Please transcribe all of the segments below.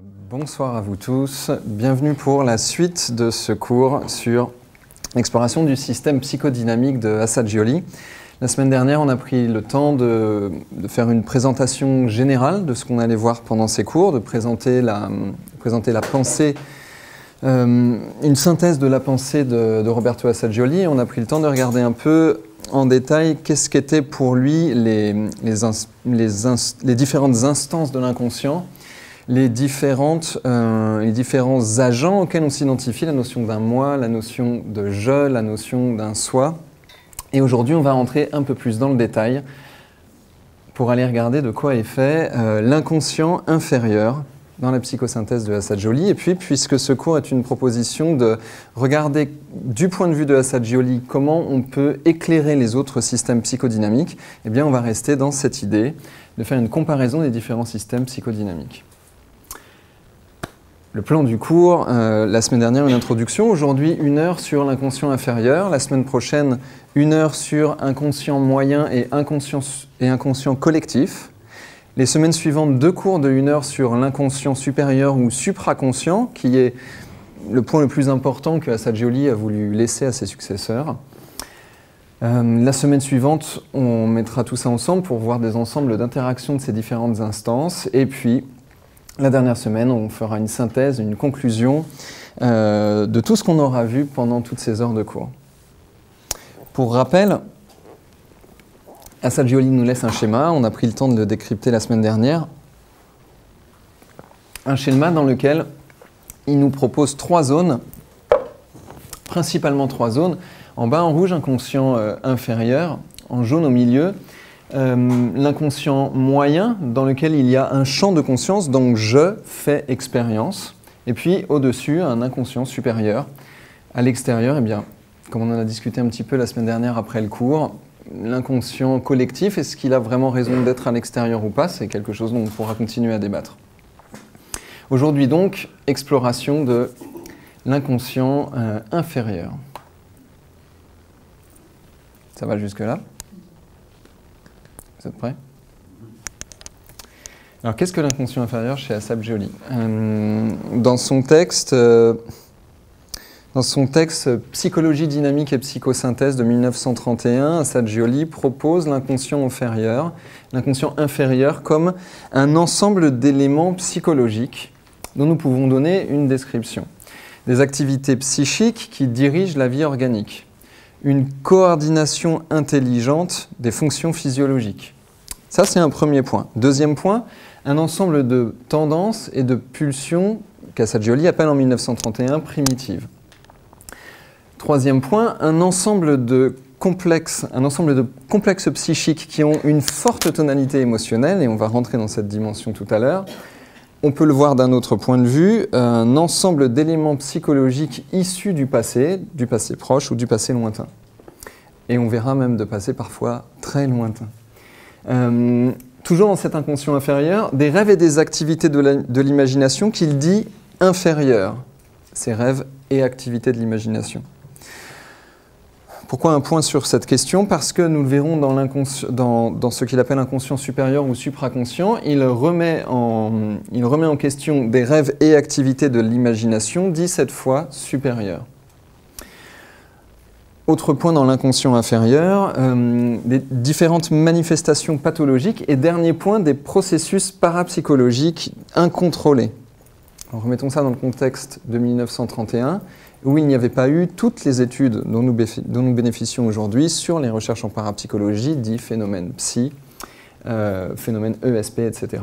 Bonsoir à vous tous, bienvenue pour la suite de ce cours sur l'exploration du système psychodynamique de Assagioli. La semaine dernière, on a pris le temps de faire une présentation générale de ce qu'on allait voir pendant ces cours, de présenter la pensée, une synthèse de la pensée de Roberto Assagioli. On a pris le temps de regarder un peu en détail qu'est-ce qu'étaient pour lui les différentes instances de l'inconscient, les différents agents auxquels on s'identifie, la notion d'un moi, la notion de je, la notion d'un soi. Et aujourd'hui, on va rentrer un peu plus dans le détail pour aller regarder de quoi est fait l'inconscient inférieur dans la psychosynthèse de Assagioli. Et puis, puisque ce cours est une proposition de regarder du point de vue de Assagioli comment on peut éclairer les autres systèmes psychodynamiques, eh bien, on va rester dans cette idée de faire une comparaison des différents systèmes psychodynamiques. Le plan du cours, la semaine dernière, une introduction. Aujourd'hui, 1 heure sur l'inconscient inférieur. La semaine prochaine, 1 heure sur inconscient moyen et inconscient collectif. Les semaines suivantes, 2 cours de 1 heure sur l'inconscient supérieur ou supraconscient, qui est le point le plus important que Assagioli a voulu laisser à ses successeurs. La semaine suivante, on mettra tout ça ensemble pour voir des ensembles d'interactions de ces différentes instances. Et puis, la dernière semaine, on fera une synthèse, une conclusion de tout ce qu'on aura vu pendant toutes ces heures de cours. Pour rappel, Assagioli nous laisse un schéma, on a pris le temps de le décrypter la semaine dernière. Un schéma dans lequel il nous propose 3 zones, principalement 3 zones. En bas en rouge, inconscient inférieur, en jaune au milieu, l'inconscient moyen dans lequel il y a un champ de conscience, donc je fais expérience. Et puis au-dessus, un inconscient supérieur. À l'extérieur, eh bien, comme on en a discuté un petit peu la semaine dernière après le cours, l'inconscient collectif, est-ce qu'il a vraiment raison d'être à l'extérieur ou pas? C'est quelque chose dont on pourra continuer à débattre. Aujourd'hui donc, exploration de l'inconscient inférieur. Ça va jusque-là? Vous êtes prêts? Alors, qu'est-ce que l'inconscient inférieur chez Assagioli? Dans son texte Psychologie dynamique et psychosynthèse de 1931, Assagioli propose l'inconscient inférieur comme un ensemble d'éléments psychologiques dont nous pouvons donner une description. Des activités psychiques qui dirigent la vie organique. Une coordination intelligente des fonctions physiologiques. Ça, c'est un premier point. Deuxième point, un ensemble de tendances et de pulsions qu'Assagioli appelle en 1931 primitives. Troisième point, un ensemble de complexes psychiques qui ont une forte tonalité émotionnelle, et on va rentrer dans cette dimension tout à l'heure. On peut le voir d'un autre point de vue, un ensemble d'éléments psychologiques issus du passé proche ou du passé lointain. Et on verra même de passé parfois très lointain. Toujours dans cet inconscient inférieur, des rêves et des activités de l'imagination qu'il dit inférieurs. Ces rêves et activités de l'imagination. Pourquoi un point sur cette question? Parce que nous le verrons dans ce qu'il appelle inconscient supérieur ou supraconscient, il remet en question des rêves et activités de l'imagination, dit cette fois supérieur. Autre point dans l'inconscient inférieur, des différentes manifestations pathologiques et dernier point, des processus parapsychologiques incontrôlés. Alors, remettons ça dans le contexte de 1931. Où il n'y avait pas eu toutes les études dont nous bénéficions aujourd'hui sur les recherches en parapsychologie, dit phénomène psy, phénomène ESP, etc.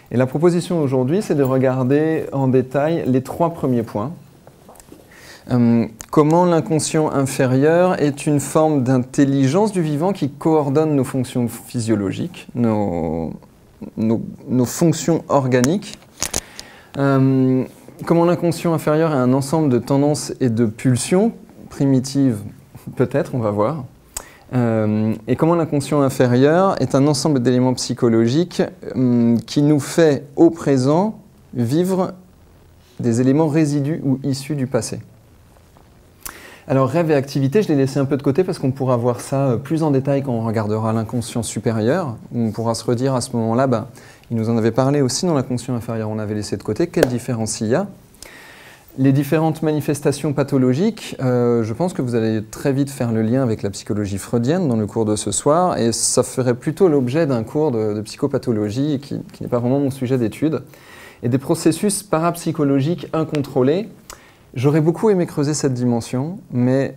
Et la proposition aujourd'hui, c'est de regarder en détail les 3 premiers points. Comment l'inconscient inférieur est une forme d'intelligence du vivant qui coordonne nos fonctions physiologiques, nos fonctions organiques. Comment l'inconscient inférieur est un ensemble de tendances et de pulsions, primitives peut-être, on va voir. Et comment l'inconscient inférieur est un ensemble d'éléments psychologiques qui nous fait au présent vivre des éléments résidus ou issus du passé. Alors rêve et activité, je l'ai laissé un peu de côté parce qu'on pourra voir ça plus en détail quand on regardera l'inconscient supérieur. On pourra se redire à ce moment-là, il nous en avait parlé aussi dans l'inconscient inférieur, on avait laissé de côté, quelle différence il y a. Les différentes manifestations pathologiques, je pense que vous allez très vite faire le lien avec la psychologie freudienne dans le cours de ce soir, et ça ferait plutôt l'objet d'un cours de psychopathologie qui n'est pas vraiment mon sujet d'étude. Et des processus parapsychologiques incontrôlés. J'aurais beaucoup aimé creuser cette dimension, mais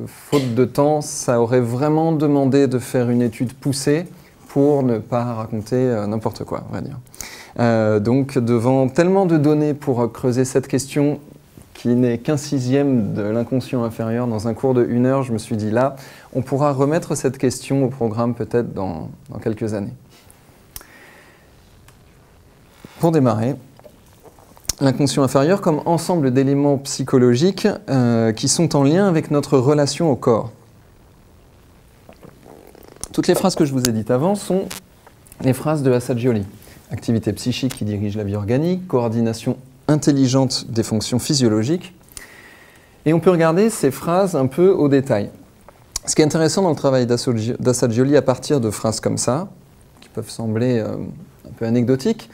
faute de temps, ça aurait vraiment demandé de faire une étude poussée pour ne pas raconter n'importe quoi, on va dire. Donc, devant tellement de données pour creuser cette question qui n'est qu'un sixième de l'inconscient inférieur dans un cours de 1 heure, je me suis dit là, on pourra remettre cette question au programme peut-être dans quelques années. Pour démarrer, l'inconscient inférieur comme ensemble d'éléments psychologiques qui sont en lien avec notre relation au corps. Toutes les phrases que je vous ai dites avant sont les phrases de Assagioli. Activité psychique qui dirige la vie organique, coordination intelligente des fonctions physiologiques. Et on peut regarder ces phrases un peu au détail. Ce qui est intéressant dans le travail d'Assagioli à partir de phrases comme ça, qui peuvent sembler un peu anecdotiques,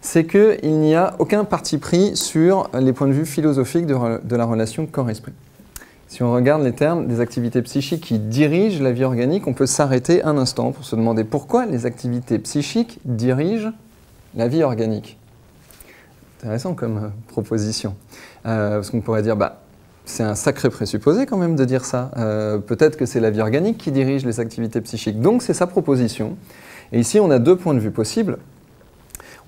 c'est qu'il n'y a aucun parti pris sur les points de vue philosophiques de la relation corps-esprit. Si on regarde les termes des activités psychiques qui dirigent la vie organique, on peut s'arrêter un instant pour se demander pourquoi les activités psychiques dirigent la vie organique. Intéressant comme proposition. Parce qu'on pourrait dire, c'est un sacré présupposé quand même de dire ça. Peut-être que c'est la vie organique qui dirige les activités psychiques. Donc c'est sa proposition. Et ici, on a deux points de vue possibles.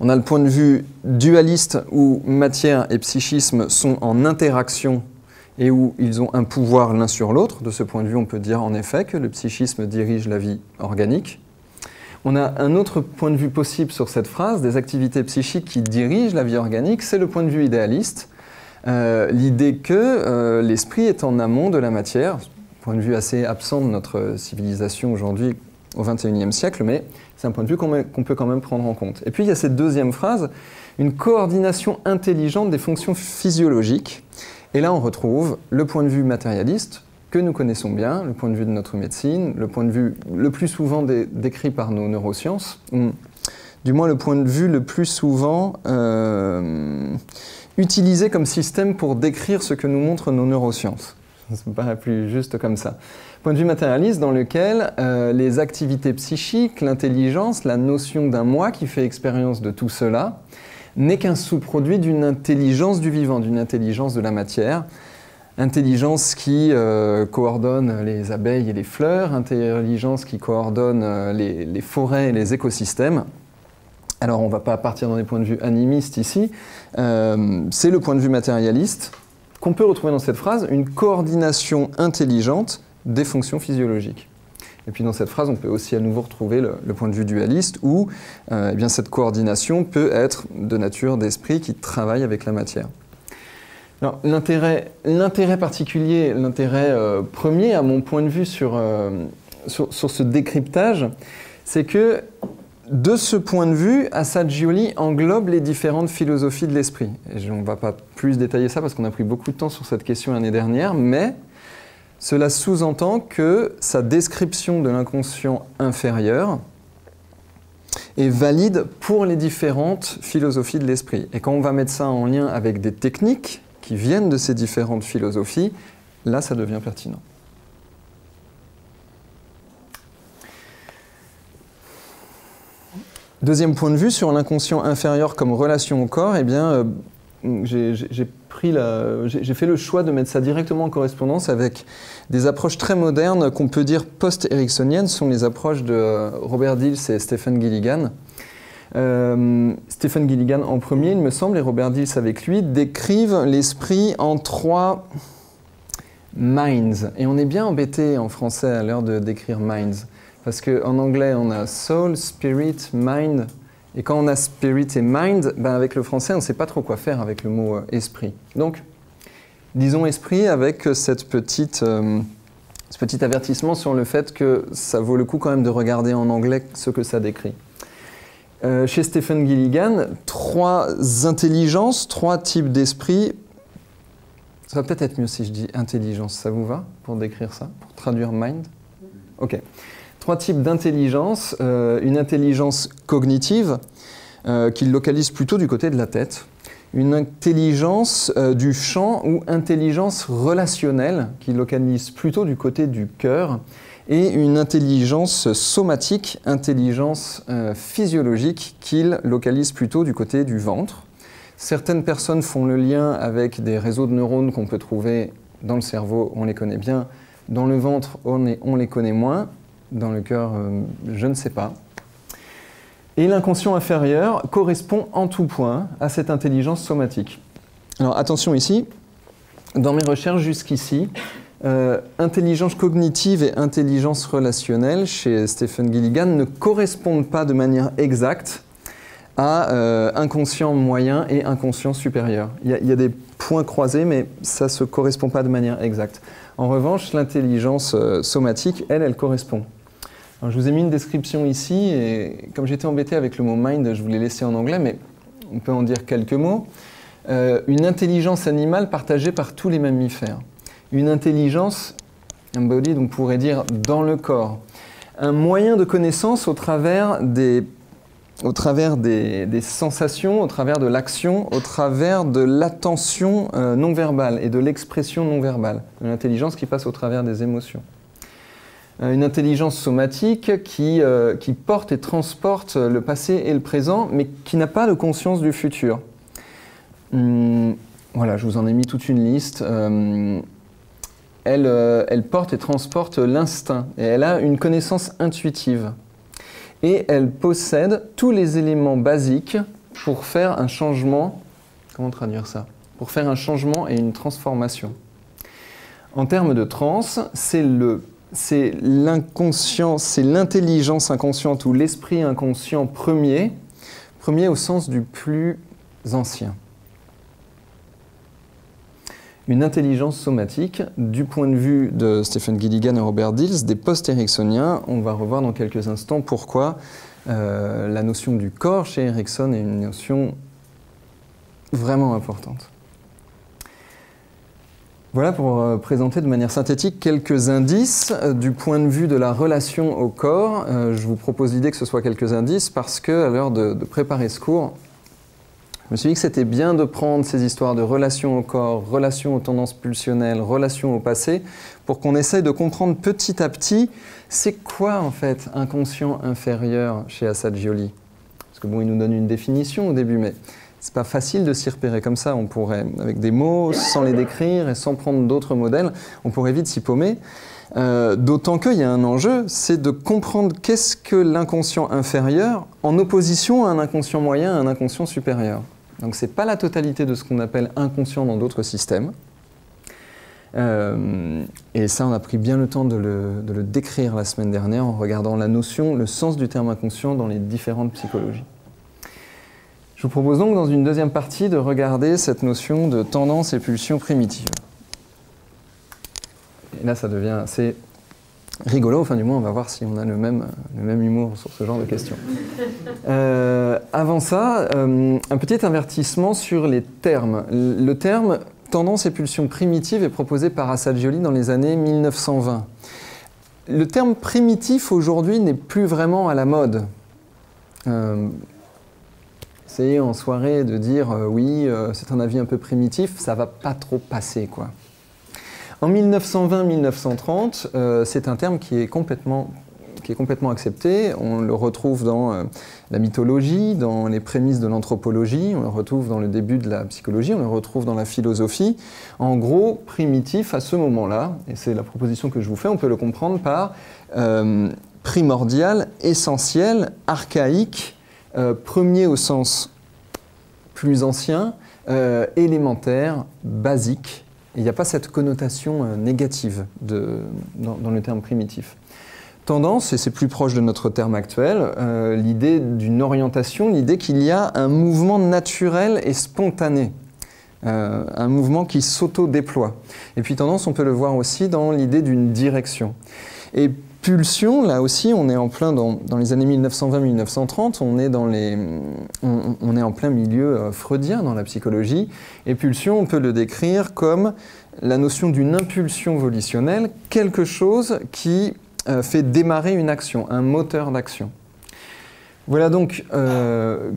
On a le point de vue dualiste où matière et psychisme sont en interaction et où ils ont un pouvoir l'un sur l'autre. De ce point de vue, on peut dire en effet que le psychisme dirige la vie organique. On a un autre point de vue possible sur cette phrase, des activités psychiques qui dirigent la vie organique, c'est le point de vue idéaliste. L'idée que l'esprit est en amont de la matière, point de vue assez absent de notre civilisation aujourd'hui au XXIe siècle, mais c'est un point de vue qu'on peut quand même prendre en compte. Et puis il y a cette deuxième phrase, une coordination intelligente des fonctions physiologiques. Et là on retrouve le point de vue matérialiste, que nous connaissons bien, le point de vue de notre médecine, le point de vue le plus souvent décrit par nos neurosciences, du moins le point de vue le plus souvent utilisé comme système pour décrire ce que nous montrent nos neurosciences. Ça me paraît plus juste comme ça. Point de vue matérialiste dans lequel les activités psychiques, l'intelligence, la notion d'un moi qui fait expérience de tout cela, n'est qu'un sous-produit d'une intelligence du vivant, d'une intelligence de la matière, intelligence qui coordonne les abeilles et les fleurs, intelligence qui coordonne les forêts et les écosystèmes. Alors on ne va pas partir dans des points de vue animistes ici, c'est le point de vue matérialiste qu'on peut retrouver dans cette phrase, une coordination intelligente des fonctions physiologiques. Et puis dans cette phrase, on peut aussi à nouveau retrouver le point de vue dualiste où eh bien, cette coordination peut être de nature d'esprit qui travaille avec la matière. L'intérêt particulier, l'intérêt premier à mon point de vue sur ce décryptage, c'est que de ce point de vue, Assagioli englobe les différentes philosophies de l'esprit. On ne va pas plus détailler ça parce qu'on a pris beaucoup de temps sur cette question l'année dernière, mais cela sous-entend que sa description de l'inconscient inférieur est valide pour les différentes philosophies de l'esprit. Et quand on va mettre ça en lien avec des techniques qui viennent de ces différentes philosophies, là, ça devient pertinent. Deuxième point de vue sur l'inconscient inférieur comme relation au corps, eh bien, j'ai fait le choix de mettre ça directement en correspondance avec des approches très modernes qu'on peut dire post-ericksoniennes, ce sont les approches de Robert Dills et Stephen Gilligan. Stephen Gilligan en premier, il me semble, et Robert Dills avec lui, décrivent l'esprit en 3 minds. Et on est bien embêté en français à l'heure de décrire minds. Parce qu'en anglais, on a soul, spirit, mind. Et quand on a spirit et mind, avec le français, on ne sait pas trop quoi faire avec le mot esprit. Donc, disons esprit avec ce petit avertissement sur le fait que ça vaut le coup quand même de regarder en anglais ce que ça décrit. Chez Stephen Gilligan, 3 intelligences, 3 types d'esprit Ça va peut-être être mieux si je dis intelligence. Ça vous va pour décrire ça, pour traduire mind? Ok. 3 types d'intelligence. Une intelligence cognitive qui localise plutôt du côté de la tête. Une intelligence du champ ou intelligence relationnelle qui localise plutôt du côté du cœur. Et une intelligence somatique, intelligence physiologique qu'il localise plutôt du côté du ventre. Certaines personnes font le lien avec des réseaux de neurones qu'on peut trouver dans le cerveau, on les connaît bien. Dans le ventre, on les connaît moins. Dans le cœur, je ne sais pas. Et l'inconscient inférieur correspond en tout point à cette intelligence somatique. Alors attention ici, dans mes recherches jusqu'ici, intelligence cognitive et intelligence relationnelle chez Stephen Gilligan ne correspondent pas de manière exacte à inconscient moyen et inconscient supérieur. Il y a des points croisés, mais ça ne se correspond pas de manière exacte. En revanche, l'intelligence somatique, elle correspond. Alors, je vous ai mis une description ici, et comme j'étais embêté avec le mot mind, je vous l'ai laissé en anglais, mais on peut en dire quelques mots. Une intelligence animale partagée par tous les mammifères. Une intelligence, embodied, on pourrait dire dans le corps. Un moyen de connaissance au travers des sensations, au travers de l'action, au travers de l'attention non verbale et de l'expression non verbale. Une intelligence qui passe au travers des émotions. Une intelligence somatique qui porte et transporte le passé et le présent, mais qui n'a pas de conscience du futur. Voilà, je vous en ai mis toute une liste. Elle porte et transporte l'instinct, et elle a une connaissance intuitive. Et elle possède tous les éléments basiques pour faire un changement. Comment traduire ça? Pour faire un changement et une transformation. En termes de trans, c'est l'inconscient, c'est l'intelligence inconsciente ou l'esprit inconscient premier au sens du plus ancien. Une intelligence somatique, du point de vue de Stephen Gilligan et Robert Dills, des post-ericksoniens, on va revoir dans quelques instants pourquoi la notion du corps chez Erickson est une notion vraiment importante. Voilà pour présenter de manière synthétique quelques indices du point de vue de la relation au corps. Je vous propose l'idée que ce soit quelques indices parce que, à l'heure de préparer ce cours, je me suis dit que c'était bien de prendre ces histoires de relation au corps, relation aux tendances pulsionnelles, relation au passé, pour qu'on essaye de comprendre petit à petit c'est quoi en fait inconscient inférieur chez Assagioli. Parce que bon, il nous donne une définition au début, mais c'est pas facile de s'y repérer comme ça. On pourrait, avec des mots, sans les décrire et sans prendre d'autres modèles, on pourrait vite s'y paumer. D'autant qu'il y a un enjeu, c'est de comprendre qu'est-ce que l'inconscient inférieur en opposition à un inconscient moyen, à un inconscient supérieur. Donc ce n'est pas la totalité de ce qu'on appelle inconscient dans d'autres systèmes. Et ça, on a pris bien le temps de le décrire la semaine dernière en regardant la notion, le sens du terme inconscient dans les différentes psychologies. Je vous propose donc dans une deuxième partie de regarder cette notion de tendance et pulsion primitive. Et là, ça devient assez rigolo, enfin du moins on va voir si on a le même humour sur ce genre de questions. Avant ça, un petit avertissement sur les termes. Le terme tendance et pulsion primitive est proposé par Assagioli dans les années 1920. Le terme primitif aujourd'hui n'est plus vraiment à la mode. Essayer en soirée de dire oui, c'est un avis un peu primitif, ça va pas trop passer quoi. En 1920-1930, c'est un terme qui est complètement accepté. On le retrouve dans la mythologie, dans les prémices de l'anthropologie, on le retrouve dans le début de la psychologie, on le retrouve dans la philosophie. En gros, primitif à ce moment-là, et c'est la proposition que je vous fais, on peut le comprendre par primordial, essentiel, archaïque, premier au sens plus ancien, élémentaire, basique. Il n'y a pas cette connotation négative dans le terme primitif. Tendance, et c'est plus proche de notre terme actuel, l'idée d'une orientation, l'idée qu'il y a un mouvement naturel et spontané, un mouvement qui s'auto-déploie. Et puis tendance, on peut le voir aussi dans l'idée d'une direction. Et pulsion, là aussi, on est en plein dans les années 1920-1930, on est en plein milieu freudien dans la psychologie. Et pulsion, on peut le décrire comme la notion d'une impulsion volitionnelle, quelque chose qui fait démarrer une action, un moteur d'action. Voilà donc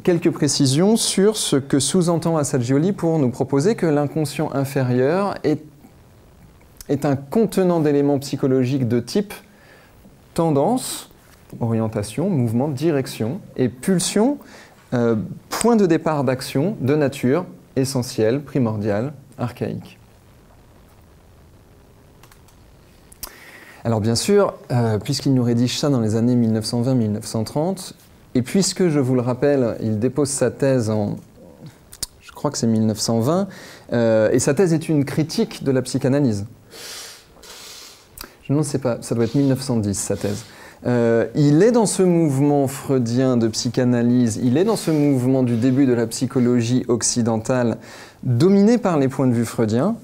quelques précisions sur ce que sous-entend Assagioli pour nous proposer que l'inconscient inférieur est un contenant d'éléments psychologiques de type tendance, orientation, mouvement, direction, et pulsion, point de départ d'action de nature essentielle, primordiale, archaïque. Alors bien sûr, puisqu'il nous rédige ça dans les années 1920-1930, et puisque, je vous le rappelle, il dépose sa thèse en, je crois que c'est 1920, et sa thèse est une critique de la psychanalyse. Je ne sais pas, ça doit être 1910, sa thèse. Il est dans ce mouvement freudien de psychanalyse, il est dans ce mouvement du début de la psychologie occidentale, dominé par les points de vue freudiens,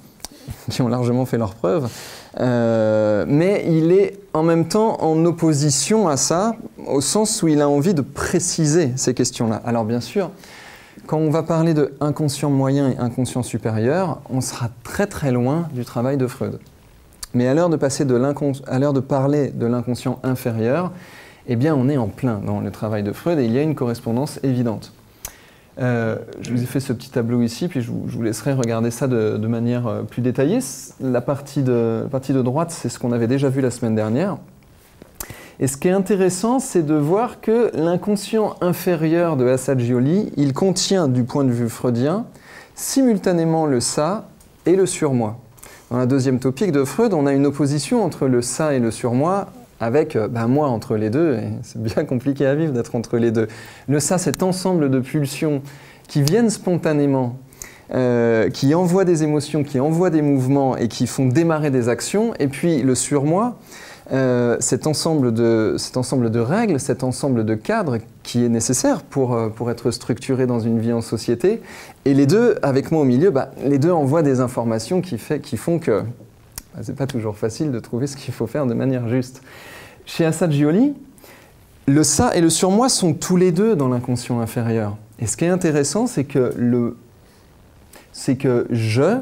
qui ont largement fait leurs preuves, mais il est en même temps en opposition à ça, au sens où il a envie de préciser ces questions-là. Alors bien sûr, quand on va parler de inconscient moyen et inconscient supérieur, on sera très très loin du travail de Freud. Mais à l'heure de parler de l'inconscient inférieur, eh bien on est en plein dans le travail de Freud et il y a une correspondance évidente. Je vous ai fait ce petit tableau ici, puis je vous laisserai regarder ça de manière plus détaillée. La partie de droite, c'est ce qu'on avait déjà vu la semaine dernière. Et ce qui est intéressant, c'est de voir que l'inconscient inférieur de Assagioli, il contient, du point de vue freudien, simultanément le ça et le surmoi. Dans la deuxième topique de Freud, on a une opposition entre le ça et le surmoi, avec moi entre les deux, et c'est bien compliqué à vivre d'être entre les deux. Le ça, cet ensemble de pulsions qui viennent spontanément, qui envoient des émotions, qui envoient des mouvements et qui font démarrer des actions, et puis le surmoi, cet ensemble de règles, cet ensemble de cadres qui est nécessaire pour être structuré dans une vie en société. Et les deux, avec moi au milieu, les deux envoient des informations qui font que c'est pas toujours facile de trouver ce qu'il faut faire de manière juste. Chez Assagioli, le ça et le surmoi sont tous les deux dans l'inconscient inférieur. Et ce qui est intéressant, c'est que je,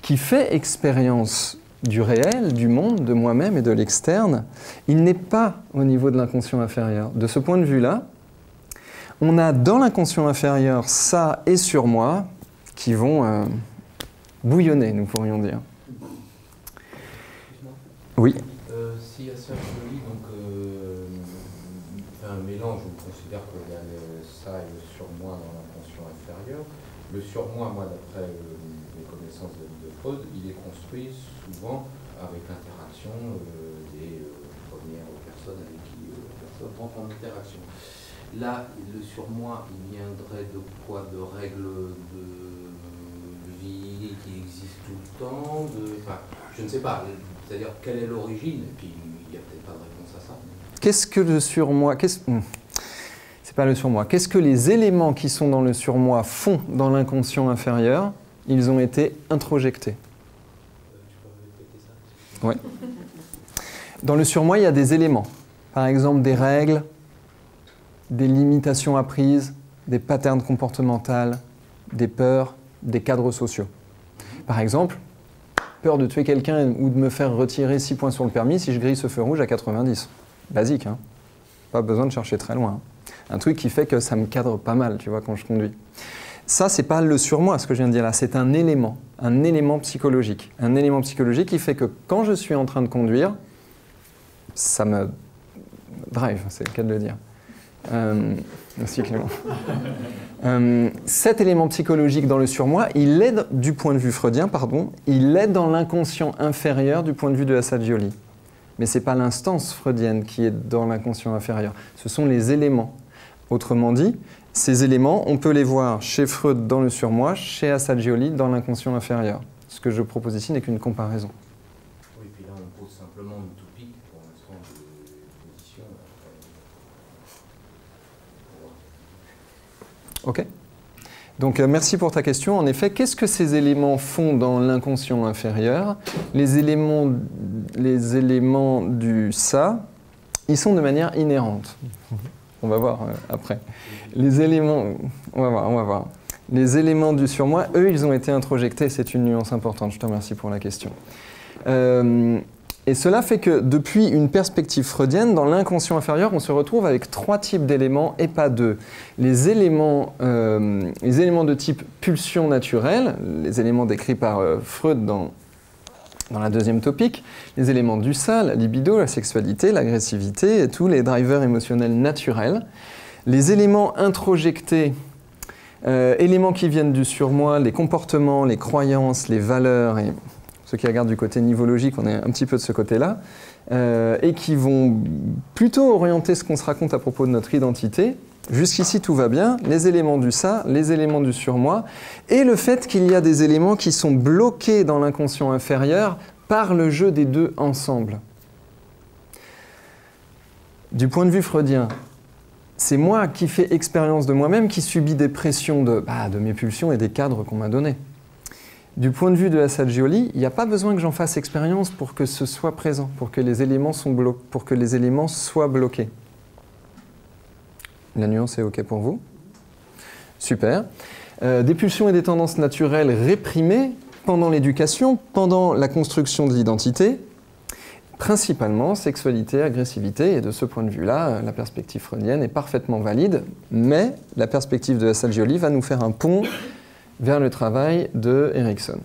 qui fait expérience du réel, du monde, de moi-même et de l'externe, il n'est pas au niveau de l'inconscient inférieur. De ce point de vue-là, on a dans l'inconscient inférieur ça et surmoi qui vont bouillonner, nous pourrions dire. Oui. Si Assagioli fait un mélange, on considère qu'il y a le ça et le surmoi dans l'inconscient inférieur. Le surmoi, moi, d'après mes connaissances de Freud, il est construit souvent avec l'interaction des premières personnes avec qui la personne rentre en interaction. Là, le surmoi, il viendrait de quoi? De règles de vie qui existent tout le temps, je ne sais pas. C'est-à-dire, quelle est l'origine? Et puis, il n'y a peut-être pas de réponse à ça. Qu'est-ce que le surmoi? C'est pas le surmoi. Qu'est-ce que les éléments qui sont dans le surmoi font dans l'inconscient inférieur? Ils ont été introjectés. Tu peux répéter ça? Oui. Dans le surmoi, il y a des éléments. Par exemple, des règles, des limitations apprises, des patterns comportementaux, des peurs, des cadres sociaux. Par exemple, peur de tuer quelqu'un ou de me faire retirer 6 points sur le permis si je grille ce feu rouge à 90. Basique, hein. Pas besoin de chercher très loin. Un truc qui fait que ça me cadre pas mal, tu vois, quand je conduis. Ça, c'est pas le surmoi, ce que je viens de dire là, c'est un élément psychologique. Un élément psychologique qui fait que quand je suis en train de conduire, ça me drive, c'est le cas de le dire. Merci Clément. Cet élément psychologique dans le surmoi, il est, du point de vue freudien, il est dans l'inconscient inférieur du point de vue de Assagioli. Mais ce n'est pas l'instance freudienne qui est dans l'inconscient inférieur, ce sont les éléments. Autrement dit, ces éléments, on peut les voir chez Freud dans le surmoi, chez Assagioli dans l'inconscient inférieur. Ce que je propose ici n'est qu'une comparaison. Oui, puis là on pose simplement une topique pour l'instant de position. Ok. Donc merci pour ta question. En effet, qu'est-ce que ces éléments font dans l'inconscient inférieur? Les éléments du ça Ils sont de manière inhérente. On va voir après. Les éléments, on va voir. Les éléments du surmoi, eux, ils ont été introjectés. C'est une nuance importante. Je te remercie pour la question. Et cela fait que depuis une perspective freudienne, dans l'inconscient inférieur, on se retrouve avec 3 types d'éléments et pas 2. Les éléments de type pulsion naturelle, les éléments décrits par Freud dans la deuxième topique, les éléments du ça, la libido, la sexualité, l'agressivité et tous les drivers émotionnels naturels. Les éléments introjectés, éléments qui viennent du surmoi, les comportements, les croyances, les valeurs, et ceux qui regardent du côté nivologique, on est un petit peu de ce côté-là, et qui vont plutôt orienter ce qu'on se raconte à propos de notre identité. Jusqu'ici, tout va bien. Les éléments du ça, les éléments du surmoi, et le fait qu'il y a des éléments qui sont bloqués dans l'inconscient inférieur par le jeu des deux ensemble. Du point de vue freudien, c'est moi qui fais expérience de moi-même, qui subis des pressions de mes pulsions et des cadres qu'on m'a donnés. Du point de vue de Assagioli, il n'y a pas besoin que j'en fasse expérience pour que ce soit présent, pour que les éléments soient bloqués. La nuance est OK pour vous? Super. Des pulsions et des tendances naturelles réprimées pendant l'éducation, pendant la construction de l'identité, principalement sexualité, agressivité, et de ce point de vue-là, la perspective freudienne est parfaitement valide, mais la perspective de Assagioli va nous faire un pont vers le travail de Erikson.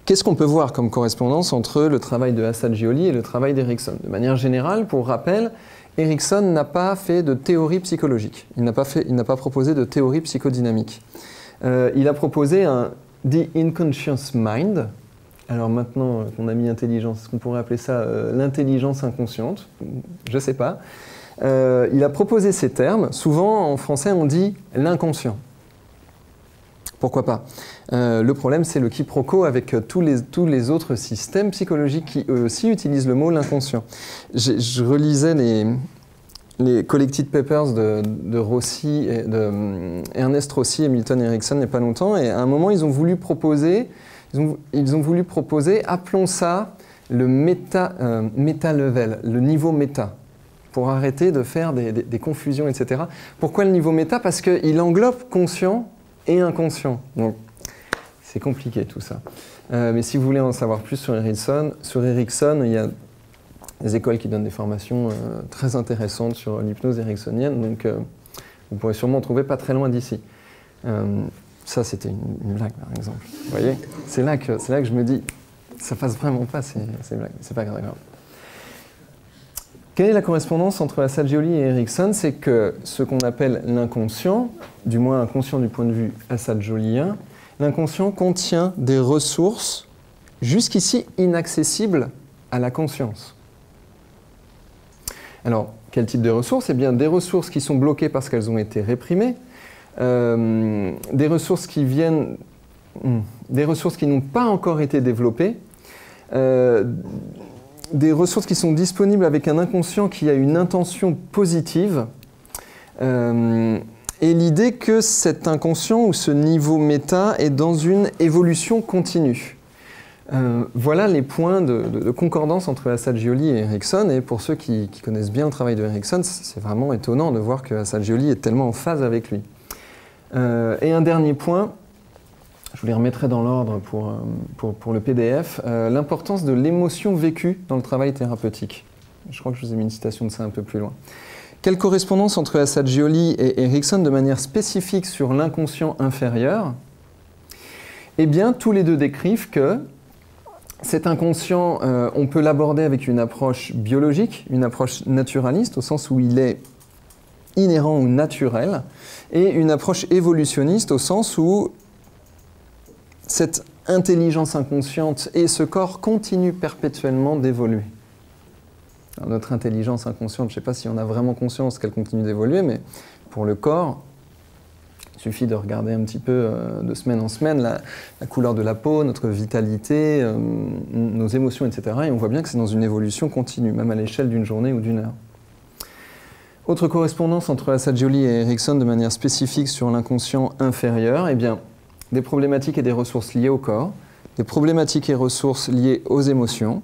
Qu'est-ce qu'on peut voir comme correspondance entre le travail de Assagioli et le travail d'Erikson? De manière générale, pour rappel, Erikson n'a pas fait de théorie psychologique. Il n'a pas proposé de théorie psychodynamique. Il a proposé un The Inconscious Mind. Alors maintenant qu'on a mis intelligence, est-ce qu'on pourrait appeler ça l'intelligence inconsciente? Je ne sais pas. Il a proposé ces termes. Souvent, en français, on dit l'inconscient. Pourquoi pas? Le problème, c'est le quiproquo avec tous les autres systèmes psychologiques qui, eux aussi, utilisent le mot l'inconscient. Je relisais les Collected Papers de Rossi, de Ernest Rossi et Milton Erickson il n'y a pas longtemps, et à un moment, ils ont voulu proposer, appelons ça le méta-level, le niveau méta, pour arrêter de faire des confusions, etc. Pourquoi le niveau méta? Parce qu'il englobe conscient et inconscient. Donc, c'est compliqué tout ça. Mais si vous voulez en savoir plus sur Erikson, il y a des écoles qui donnent des formations très intéressantes sur l'hypnose ericksonienne, donc vous pourrez sûrement en trouver pas très loin d'ici. Ça, c'était une blague, par exemple. Vous voyez? C'est là que je me dis, ça passe vraiment pas, c'est blague, c'est pas grave. Quelle est la correspondance entre Assagioli et Erikson? C'est que ce qu'on appelle l'inconscient, du moins inconscient du point de vue assagiolien, l'inconscient contient des ressources jusqu'ici inaccessibles à la conscience. Alors, quel type de ressources? Eh bien, des ressources qui sont bloquées parce qu'elles ont été réprimées, des ressources qui n'ont pas encore été développées, des ressources qui sont disponibles avec un inconscient qui a une intention positive, et l'idée que cet inconscient ou ce niveau méta est dans une évolution continue. Voilà les points de concordance entre Assagioli et Erikson, et pour ceux qui connaissent bien le travail de Erikson, c'est vraiment étonnant de voir que Assagioli est tellement en phase avec lui. Et un dernier point, je vous les remettrai dans l'ordre pour le PDF, l'importance de l'émotion vécue dans le travail thérapeutique. Je crois que je vous ai mis une citation de ça un peu plus loin. Quelle correspondance entre Assagioli et Erikson de manière spécifique sur l'inconscient inférieur? Eh bien, tous les deux décrivent que cet inconscient, on peut l'aborder avec une approche biologique, une approche naturaliste, au sens où il est inhérent ou naturel, et une approche évolutionniste, au sens où cette intelligence inconsciente et ce corps continuent perpétuellement d'évoluer. Notre intelligence inconsciente, je ne sais pas si on a vraiment conscience qu'elle continue d'évoluer, mais pour le corps, il suffit de regarder un petit peu de semaine en semaine la couleur de la peau, notre vitalité, nos émotions, etc. Et on voit bien que c'est dans une évolution continue, même à l'échelle d'une journée ou d'une heure. Autre correspondance entre Assagioli et Erikson de manière spécifique sur l'inconscient inférieur, eh bien, des problématiques et des ressources liées au corps, des problématiques et ressources liées aux émotions,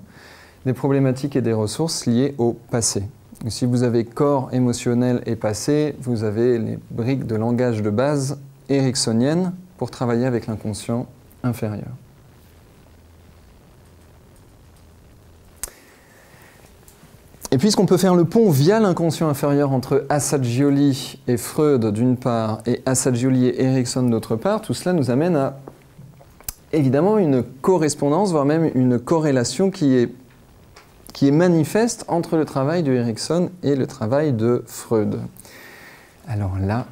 des problématiques et des ressources liées au passé. Et si vous avez corps, émotionnel et passé, vous avez les briques de langage de base ericksoniennes pour travailler avec l'inconscient inférieur. Et puisqu'on peut faire le pont via l'inconscient inférieur entre Assagioli et Freud d'une part et Assagioli et Erikson d'autre part, tout cela nous amène à évidemment une correspondance, voire même une corrélation qui est manifeste entre le travail de Erikson et le travail de Freud. Alors là,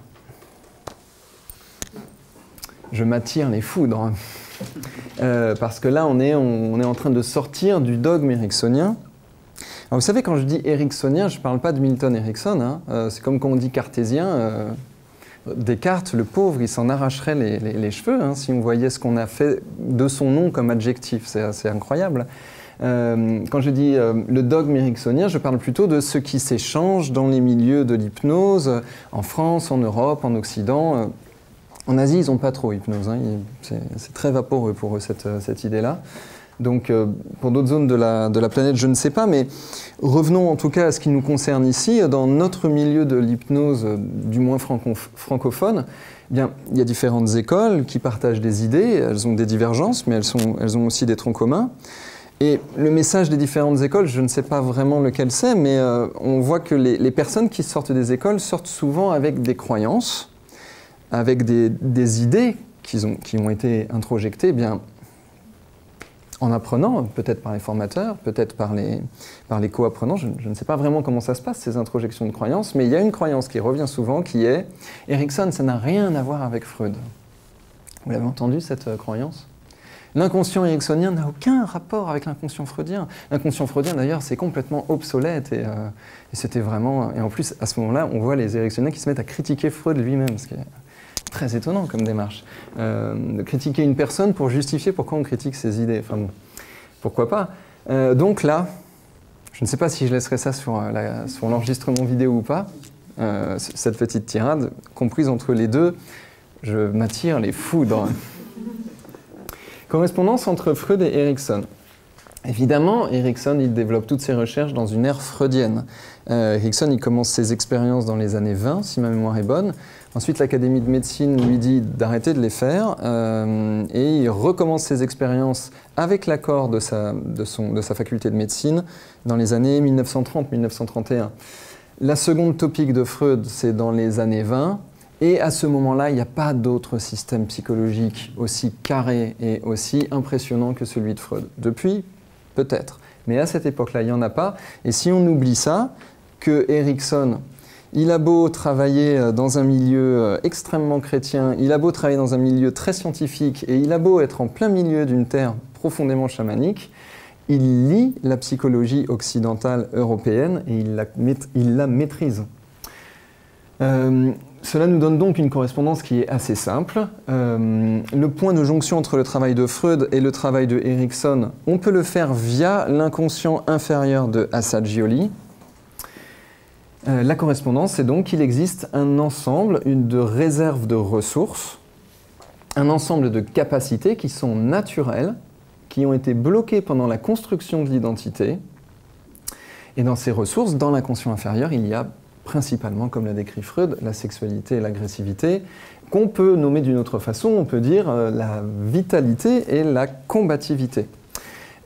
je m'attire les foudres, parce que là on est en train de sortir du dogme ericksonien. Alors vous savez, quand je dis ericksonien, je ne parle pas de Milton Erickson, hein. C'est comme quand on dit cartésien. Descartes, le pauvre, il s'en arracherait les cheveux hein, si on voyait ce qu'on a fait de son nom comme adjectif. C'est assez incroyable. Quand je dis le dogme ericksonien, je parle plutôt de ce qui s'échange dans les milieux de l'hypnose, en France, en Europe, en Occident. En Asie, ils n'ont pas trop hypnose. Hein. C'est très vaporeux pour eux, cette idée-là. Donc, pour d'autres zones de la planète, je ne sais pas, mais revenons en tout cas à ce qui nous concerne ici. Dans notre milieu de l'hypnose, du moins francophone, eh bien, il y a différentes écoles qui partagent des idées, elles ont des divergences, mais elles ont aussi des troncs communs. Et le message des différentes écoles, je ne sais pas vraiment lequel c'est, mais on voit que les personnes qui sortent des écoles sortent souvent avec des croyances, avec des idées qui ont été introjectées, eh bien, en apprenant, peut-être par les formateurs, peut-être par les co-apprenants, je ne sais pas vraiment comment ça se passe, ces introjections de croyances, mais il y a une croyance qui revient souvent qui est « Erikson, ça n'a rien à voir avec Freud ». Vous l'avez entendu, cette croyance ? L'inconscient ericksonien n'a aucun rapport avec l'inconscient freudien. L'inconscient freudien, d'ailleurs, c'est complètement obsolète et c'était vraiment... Et en plus, à ce moment-là, on voit les ericksoniens qui se mettent à critiquer Freud lui-même, ce qui est très étonnant comme démarche. De critiquer une personne pour justifier pourquoi on critique ses idées. Enfin bon, pourquoi pas. Donc là, je ne sais pas si je laisserai ça sur l'enregistrement vidéo ou pas, cette petite tirade, comprise entre les deux, je m'attire les foudres. Correspondance entre Freud et Erikson. Évidemment, Erikson, il développe toutes ses recherches dans une ère freudienne. Erikson, il commence ses expériences dans les années 20, si ma mémoire est bonne. Ensuite, l'Académie de médecine lui dit d'arrêter de les faire et il recommence ses expériences avec l'accord de sa faculté de médecine dans les années 1930-1931. La seconde topique de Freud, c'est dans les années 20. Et à ce moment-là, il n'y a pas d'autre système psychologique aussi carré et aussi impressionnant que celui de Freud. Depuis, peut-être. Mais à cette époque-là, il n'y en a pas. Et si on oublie ça, que Erikson, il a beau travailler dans un milieu extrêmement chrétien, il a beau travailler dans un milieu très scientifique, et il a beau être en plein milieu d'une terre profondément chamanique, il lit la psychologie occidentale européenne et il la maîtrise. Cela nous donne donc une correspondance qui est assez simple. Le point de jonction entre le travail de Freud et le travail de Erikson, on peut le faire via l'inconscient inférieur de Assagioli. La correspondance, c'est donc qu'il existe un ensemble de réserves de ressources, un ensemble de capacités qui sont naturelles, qui ont été bloquées pendant la construction de l'identité. Et dans ces ressources, dans l'inconscient inférieur, il y a principalement, comme l'a décrit Freud, la sexualité et l'agressivité, qu'on peut nommer d'une autre façon, on peut dire la vitalité et la combativité.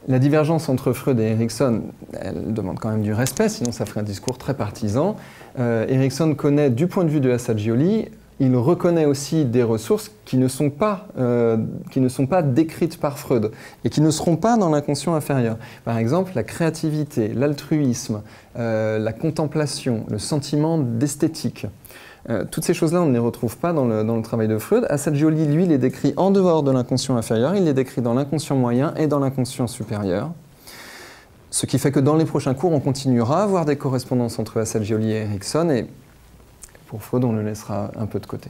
La divergence entre Freud et Erikson, elle demande quand même du respect, sinon ça ferait un discours très partisan. Erikson connaît, du point de vue de Assagioli, il reconnaît aussi des ressources qui ne sont pas décrites par Freud et qui ne seront pas dans l'inconscient inférieur. Par exemple, la créativité, l'altruisme, la contemplation, le sentiment d'esthétique. Toutes ces choses-là, on ne les retrouve pas dans le travail de Freud. Assagioli, lui, les décrit en dehors de l'inconscient inférieur, il les décrit dans l'inconscient moyen et dans l'inconscient supérieur. Ce qui fait que dans les prochains cours, on continuera à voir des correspondances entre Assagioli et Erikson, et pour Freud, on le laissera un peu de côté.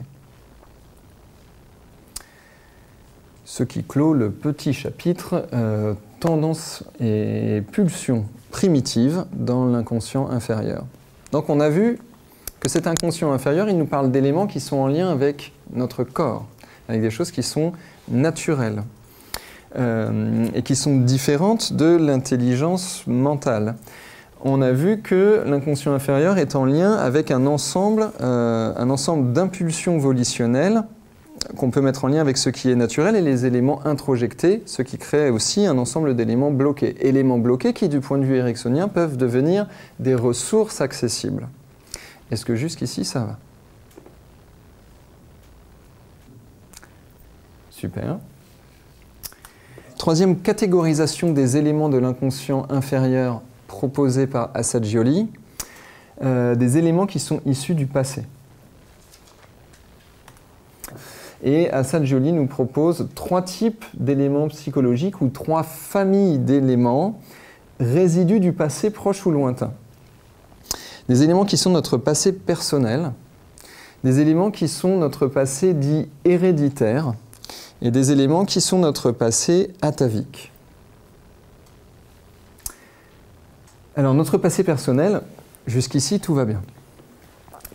Ce qui clôt le petit chapitre tendance et pulsion primitive dans l'inconscient inférieur. Donc on a vu que cet inconscient inférieur, il nous parle d'éléments qui sont en lien avec notre corps, avec des choses qui sont naturelles. et qui sont différentes de l'intelligence mentale. On a vu que l'inconscient inférieur est en lien avec un ensemble d'impulsions volitionnelles qu'on peut mettre en lien avec ce qui est naturel et les éléments introjectés, ce qui crée aussi un ensemble d'éléments bloqués. Éléments bloqués qui, du point de vue ericksonien, peuvent devenir des ressources accessibles. Est-ce que jusqu'ici, ça va? Super. Troisième catégorisation des éléments de l'inconscient inférieur proposée par Assagioli, des éléments qui sont issus du passé. Et Assagioli nous propose 3 types d'éléments psychologiques ou 3 familles d'éléments résidus du passé proche ou lointain. Des éléments qui sont notre passé personnel, des éléments qui sont notre passé dit héréditaire et des éléments qui sont notre passé atavique. Alors notre passé personnel, jusqu'ici tout va bien.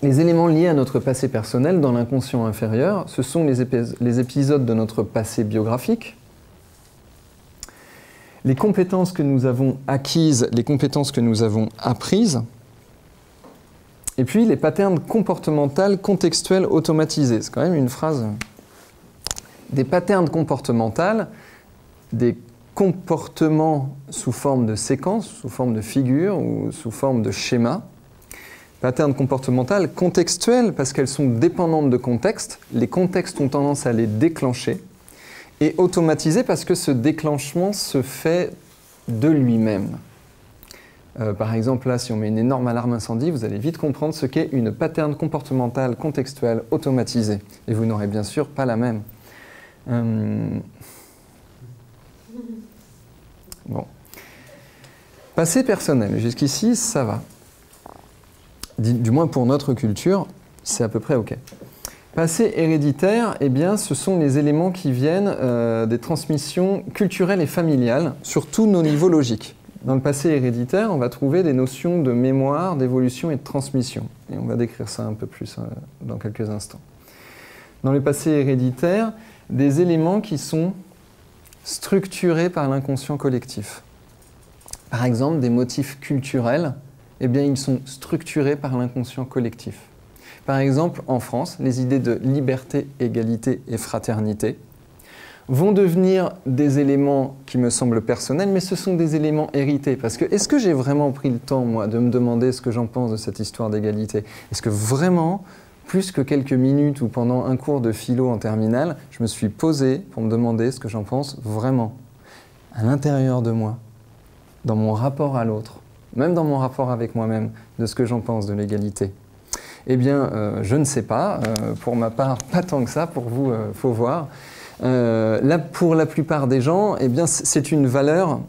Les éléments liés à notre passé personnel dans l'inconscient inférieur, ce sont les épisodes de notre passé biographique, les compétences que nous avons acquises, les compétences que nous avons apprises, et puis les patterns comportementaux contextuels automatisés. C'est quand même une phrase. Des patterns comportementaux, des comportements sous forme de séquence, sous forme de figure ou sous forme de schéma. Patterns comportementaux contextuels parce qu'elles sont dépendantes de contexte. Les contextes ont tendance à les déclencher. Et automatisés parce que ce déclenchement se fait de lui-même. Par exemple, là, si on met une énorme alarme incendie, vous allez vite comprendre ce qu'est une pattern comportementale contextuelle automatisée. Et vous n'aurez bien sûr pas la même. Bon. Passé personnel, jusqu'ici, ça va. Du moins pour notre culture, c'est à peu près OK. Passé héréditaire, eh bien, ce sont les éléments qui viennent des transmissions culturelles et familiales sur tous nos niveaux logiques. Dans le passé héréditaire, on va trouver des notions de mémoire, d'évolution et de transmission. Et on va décrire ça un peu plus dans quelques instants. Dans le passé héréditaire, des éléments qui sont structurés par l'inconscient collectif. Par exemple, des motifs culturels, eh bien, ils sont structurés par l'inconscient collectif. Par exemple, en France, les idées de liberté, égalité et fraternité vont devenir des éléments qui me semblent personnels, mais ce sont des éléments hérités. Parce que, est-ce que j'ai vraiment pris le temps, moi, de me demander ce que j'en pense de cette histoire d'égalité? Est-ce que vraiment, plus que quelques minutes ou pendant un cours de philo en terminale, je me suis posé pour me demander ce que j'en pense vraiment, à l'intérieur de moi, dans mon rapport à l'autre, même dans mon rapport avec moi-même, de ce que j'en pense de l'égalité? Eh bien, je ne sais pas. Pour ma part, pas tant que ça. Pour vous, faut voir. Là, pour la plupart des gens, eh bien, c'est une valeur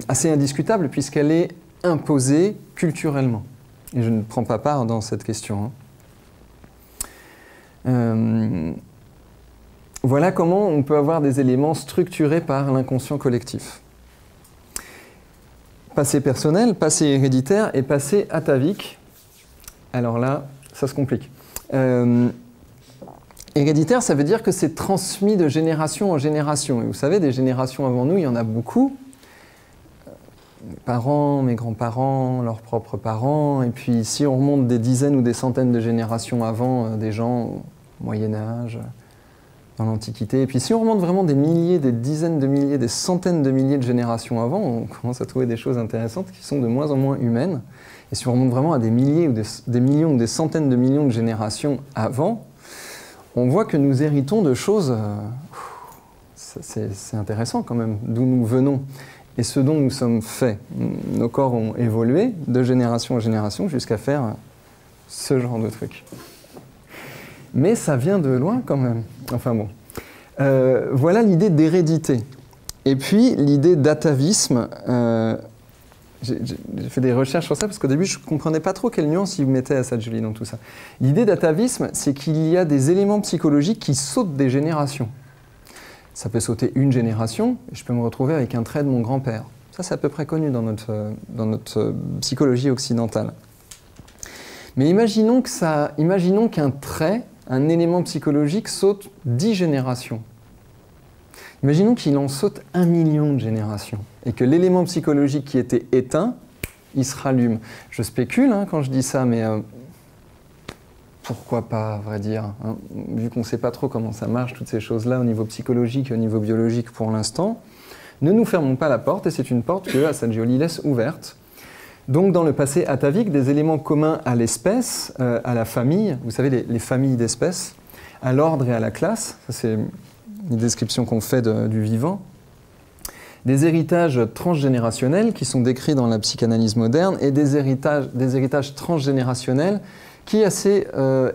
assez indiscutable puisqu'elle est imposée culturellement. Et je ne prends pas part dans cette question. Voilà comment on peut avoir des éléments structurés par l'inconscient collectif. Passé personnel, passé héréditaire et passé atavique. Alors là, ça se complique. Héréditaire, ça veut dire que c'est transmis de génération en génération. Et vous savez, des générations avant nous, il y en a beaucoup. Mes parents, mes grands-parents, leurs propres parents. Et puis, si on remonte des dizaines ou des centaines de générations avant, des gens au Moyen-Âge, dans l'Antiquité. Et puis, si on remonte vraiment des milliers, des dizaines de milliers, des centaines de milliers de générations avant, on commence à trouver des choses intéressantes qui sont de moins en moins humaines. Et si on remonte vraiment à des milliers ou des millions ou des centaines de millions de générations avant, on voit que nous héritons de choses, c'est intéressant quand même, d'où nous venons et ce dont nous sommes faits. Nos corps ont évolué de génération en génération jusqu'à faire ce genre de truc. Mais ça vient de loin quand même. Enfin bon. Voilà l'idée d'hérédité. Et puis l'idée d'atavisme. J'ai fait des recherches sur ça parce qu'au début, je ne comprenais pas trop quelle nuance il mettait à Assagioli dans tout ça. L'idée d'atavisme, c'est qu'il y a des éléments psychologiques qui sautent des générations. Ça peut sauter une génération, et je peux me retrouver avec un trait de mon grand-père. Ça, c'est à peu près connu dans notre psychologie occidentale. Mais imaginons qu'un trait, un élément psychologique saute 10 générations. Imaginons qu'il en saute 1 million de générations et que l'élément psychologique qui était éteint, il se rallume. Je spécule hein, quand je dis ça, mais pourquoi pas, à vrai dire, hein, vu qu'on ne sait pas trop comment ça marche, toutes ces choses-là, au niveau psychologique et au niveau biologique pour l'instant, ne nous fermons pas la porte, et c'est une porte que Assagioli laisse ouverte. Donc dans le passé atavique, des éléments communs à l'espèce, à la famille, vous savez les familles d'espèces, à l'ordre et à la classe, ça c'est une description qu'on fait du vivant, des héritages transgénérationnels qui sont décrits dans la psychanalyse moderne et des héritages transgénérationnels qui assez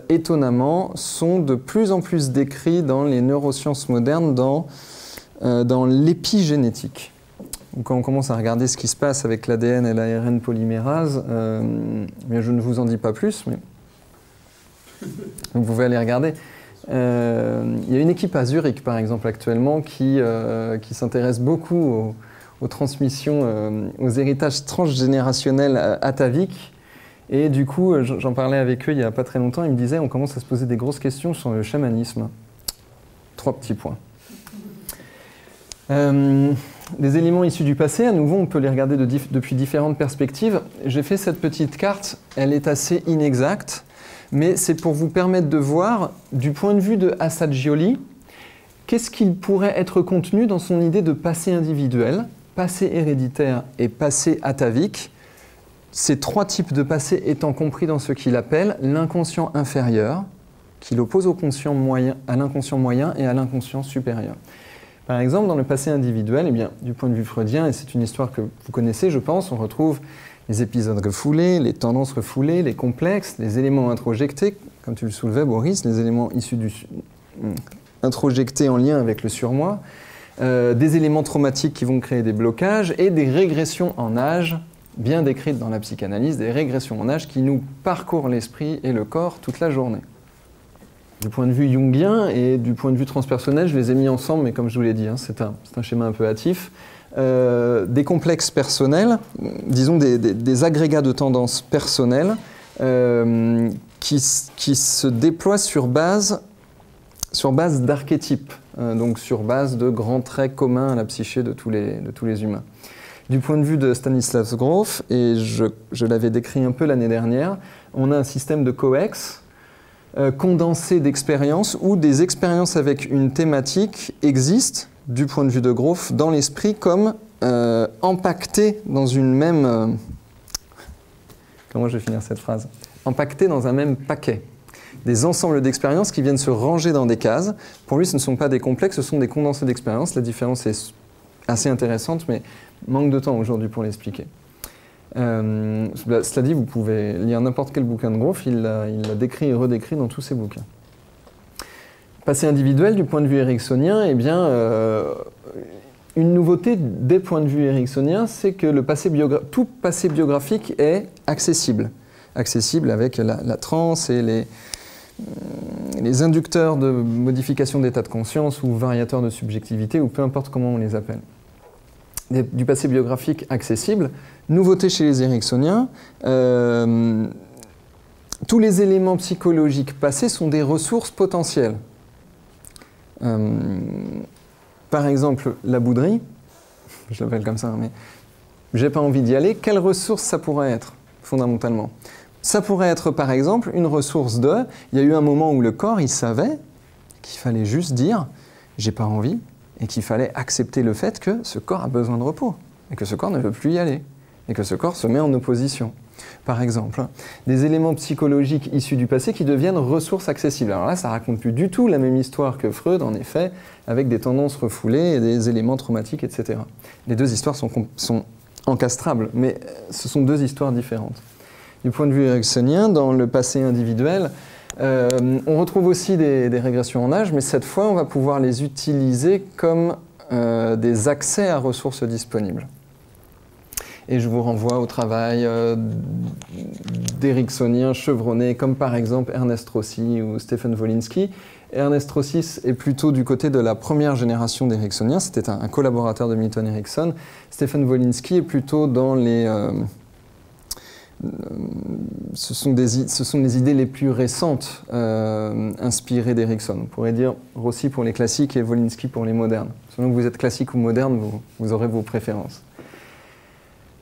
étonnamment sont de plus en plus décrits dans les neurosciences modernes dans l'épigénétique. Quand on commence à regarder ce qui se passe avec l'ADN et l'ARN polymérase, je ne vous en dis pas plus, mais vous pouvez aller regarder. Il y a une équipe à Zurich, par exemple, actuellement, qui s'intéresse beaucoup aux transmissions, aux héritages transgénérationnels ataviques. Et du coup, j'en parlais avec eux il n'y a pas très longtemps, ils me disaient on commence à se poser des grosses questions sur le chamanisme. 3 petits points. Des éléments issus du passé, à nouveau, on peut les regarder depuis différentes perspectives. J'ai fait cette petite carte, elle est assez inexacte, mais c'est pour vous permettre de voir, du point de vue de Assagioli, qu'est-ce qu'il pourrait être contenu dans son idée de passé individuel, passé héréditaire et passé atavique, ces 3 types de passé étant compris dans ce qu'il appelle l'inconscient inférieur, qu'il oppose au conscient moyen, à l'inconscient moyen et à l'inconscient supérieur. Par exemple, dans le passé individuel, eh bien, du point de vue freudien, et c'est une histoire que vous connaissez, je pense, on retrouve les épisodes refoulés, les tendances refoulées, les complexes, les éléments introjectés, comme tu le soulevais, Boris, les éléments issus introjectés en lien avec le surmoi, des éléments traumatiques qui vont créer des blocages et des régressions en âge, bien décrites dans la psychanalyse, des régressions en âge qui nous parcourent l'esprit et le corps toute la journée. Du point de vue jungien et du point de vue transpersonnel, je les ai mis ensemble, mais comme je vous l'ai dit, hein, c'est un schéma un peu hâtif. Des complexes personnels, disons des agrégats de tendances personnelles qui se déploient sur base d'archétypes, donc sur base de grands traits communs à la psyché de tous les humains. Du point de vue de Stanislas Grof, et je l'avais décrit un peu l'année dernière, on a un système de coex, condensé d'expériences où des expériences avec une thématique existent, du point de vue de Grof, dans l'esprit comme empaquetées dans une même... comment je vais finir cette phrase? Empaquetées dans un même paquet. Des ensembles d'expériences qui viennent se ranger dans des cases. Pour lui, ce ne sont pas des complexes, ce sont des condensés d'expériences. La différence est assez intéressante, mais manque de temps aujourd'hui pour l'expliquer. Cela dit, vous pouvez lire n'importe quel bouquin de Grof, il l'a décrit et redécrit dans tous ses bouquins. Passé individuel, du point de vue ericksonien, eh bien, une nouveauté des points de vue ericksoniens, c'est que tout passé biographique est accessible. Accessible avec la transe et les inducteurs de modification d'état de conscience ou variateurs de subjectivité, ou peu importe comment on les appelle. Du passé biographique accessible. Nouveauté chez les ericksoniens, tous les éléments psychologiques passés sont des ressources potentielles. Par exemple, la bouderie, je l'appelle comme ça, mais j'ai pas envie d'y aller, quelle ressource ça pourrait être, fondamentalement? Ça pourrait être, par exemple, une ressource il y a eu un moment où le corps, il savait qu'il fallait juste dire « j'ai pas envie », et qu'il fallait accepter le fait que ce corps a besoin de repos, et que ce corps ne veut plus y aller, et que ce corps se met en opposition. Par exemple, des éléments psychologiques issus du passé qui deviennent ressources accessibles. Alors là, ça raconte plus du tout la même histoire que Freud, en effet, avec des tendances refoulées et des éléments traumatiques, etc. Les 2 histoires sont encastrables, mais ce sont 2 histoires différentes. Du point de vue ericksonien, dans le passé individuel, on retrouve aussi des régressions en âge, mais cette fois, on va pouvoir les utiliser comme des accès à ressources disponibles. Et je vous renvoie au travail d'ericksoniens chevronnés, comme par exemple Ernest Rossi ou Stephen Wolinski. Ernest Rossi est plutôt du côté de la première génération d'ericksoniens, c'était un collaborateur de Milton Erickson. Stephen Wolinski est plutôt dans ce sont les idées les plus récentes inspirées d'Erikson. On pourrait dire Rossi pour les classiques et Wolinski pour les modernes. Selon que vous êtes classique ou moderne, vous aurez vos préférences.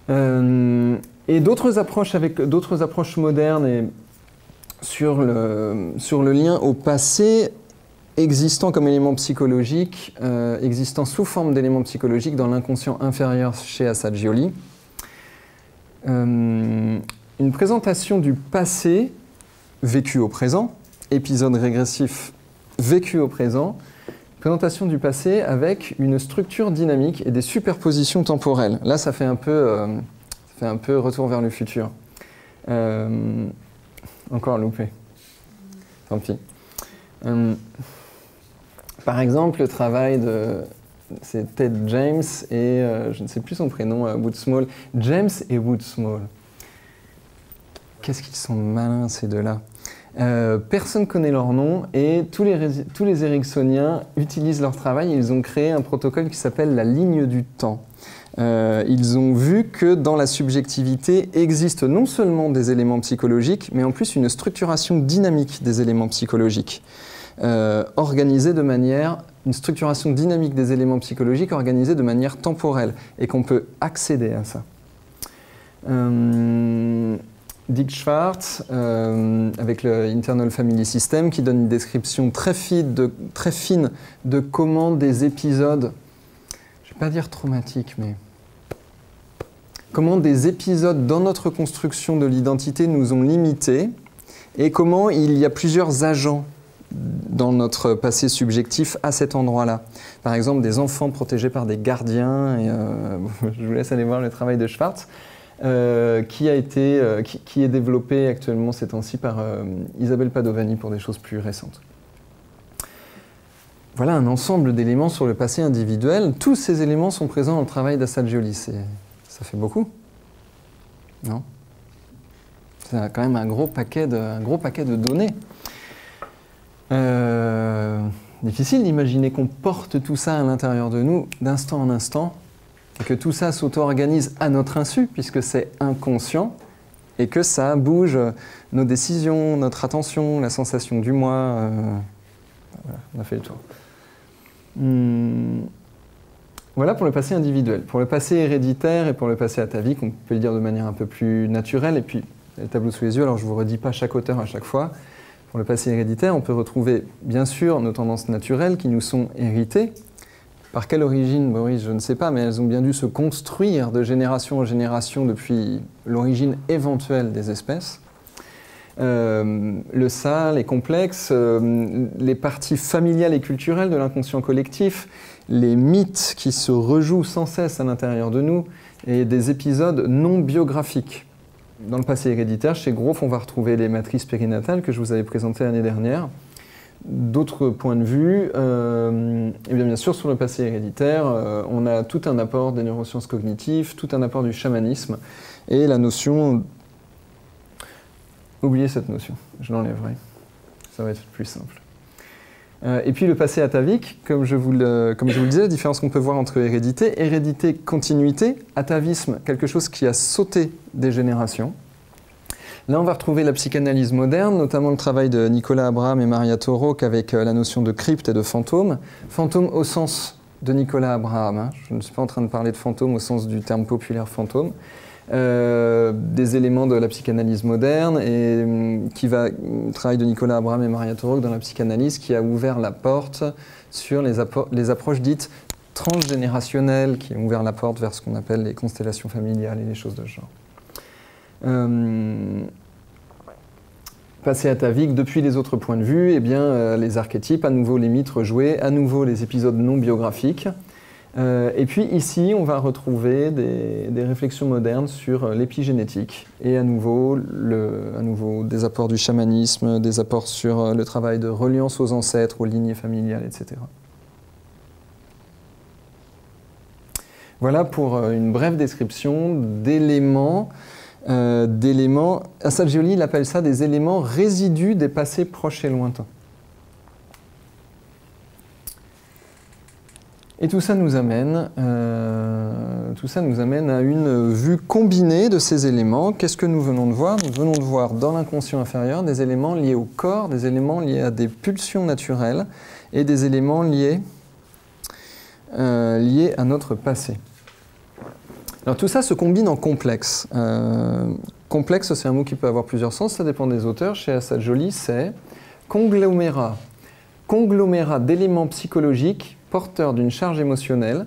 Et d'autres approches modernes et sur le lien au passé existant comme élément psychologique, existant sous forme d'éléments psychologiques dans l'inconscient inférieur chez Assagioli. Une présentation du passé vécu au présent, épisode régressif vécu au présent, présentation du passé avec une structure dynamique et des superpositions temporelles. Là, ça fait un peu retour vers le futur. Encore loupé. Tant pis. Par exemple, le travail c'est Ted James et je ne sais plus son prénom, Woodsmall. James et Woodsmall. Qu'est-ce qu'ils sont malins ces deux-là. Personne ne connaît leur nom et tous les Ericksoniens utilisent leur travail et ils ont créé un protocole qui s'appelle la ligne du temps. Ils ont vu que dans la subjectivité existent non seulement des éléments psychologiques, mais en plus une structuration dynamique des éléments psychologiques, une structuration dynamique des éléments psychologiques organisée de manière temporelle, et qu'on peut accéder à ça. Dick Schwartz, avec le Internal Family System, qui donne une description très fine de comment des épisodes, je ne vais pas dire traumatiques, mais comment des épisodes dans notre construction de l'identité nous ont limités, et comment il y a plusieurs agents dans notre passé subjectif à cet endroit-là. Par exemple, des enfants protégés par des gardiens, et, je vous laisse aller voir le travail de Schwartz, qui est développé actuellement ces temps-ci par Isabelle Padovani pour des choses plus récentes. Voilà un ensemble d'éléments sur le passé individuel. Tous ces éléments sont présents dans le travail d'Assagioli. Ça fait beaucoup, non? C'est quand même un gros paquet de données. Difficile d'imaginer qu'on porte tout ça à l'intérieur de nous d'instant en instant et que tout ça s'auto-organise à notre insu puisque c'est inconscient et que ça bouge nos décisions, notre attention, la sensation du moi. Voilà, on a fait le tour. Voilà pour le passé individuel. Pour le passé héréditaire et pour le passé atavique, on peut le dire de manière un peu plus naturelle. Et puis, le tableau sous les yeux, alors je ne vous redis pas chaque auteur à chaque fois. Pour le passé héréditaire, on peut retrouver bien sûr nos tendances naturelles qui nous sont héritées. Par quelle origine, Boris, je ne sais pas, mais elles ont bien dû se construire de génération en génération depuis l'origine éventuelle des espèces. Le ça, les complexes, les parties familiales et culturelles de l'inconscient collectif, les mythes qui se rejouent sans cesse à l'intérieur de nous et des épisodes non biographiques. Dans le passé héréditaire, chez Grof, on va retrouver les matrices périnatales que je vous avais présentées l'année dernière. D'autres points de vue, et bien sûr sur le passé héréditaire, on a tout un apport des neurosciences cognitives, tout un apport du chamanisme et la notion... Oubliez cette notion, je l'enlèverai, ça va être plus simple. Et puis le passé atavique, comme je vous le disais, la différence qu'on peut voir entre hérédité, continuité, atavisme, quelque chose qui a sauté des générations. Là, on va retrouver la psychanalyse moderne, notamment le travail de Nicolas Abraham et Maria Torok avec la notion de crypte et de fantôme. Fantôme au sens de Nicolas Abraham, hein. Je ne suis pas en train de parler de fantôme au sens du terme populaire fantôme. Des éléments de la psychanalyse moderne et le travail de Nicolas Abraham et Maria Torok dans la psychanalyse qui a ouvert la porte sur les approches dites transgénérationnelles, qui ont ouvert la porte vers ce qu'on appelle les constellations familiales et les choses de ce genre. Passé atavique, depuis les autres points de vue, eh bien, les archétypes, à nouveau les mythes rejoués, à nouveau les épisodes non biographiques. Et puis ici, on va retrouver des réflexions modernes sur l'épigénétique et à nouveau des apports du chamanisme, des apports sur le travail de reliance aux ancêtres, aux lignées familiales, etc. Voilà pour une brève description d'éléments. Assagioli, il appelle ça des éléments résidus des passés proches et lointains. Et tout ça nous amène Tout ça nous amène à une vue combinée de ces éléments. Qu'est-ce que nous venons de voir? Nous venons de voir dans l'inconscient inférieur des éléments liés au corps, des éléments liés à des pulsions naturelles et des éléments liés à notre passé. Alors tout ça se combine en complexe. Complexe, c'est un mot qui peut avoir plusieurs sens, ça dépend des auteurs. Chez Assad Joly, c'est conglomérat d'éléments psychologiques porteurs d'une charge émotionnelle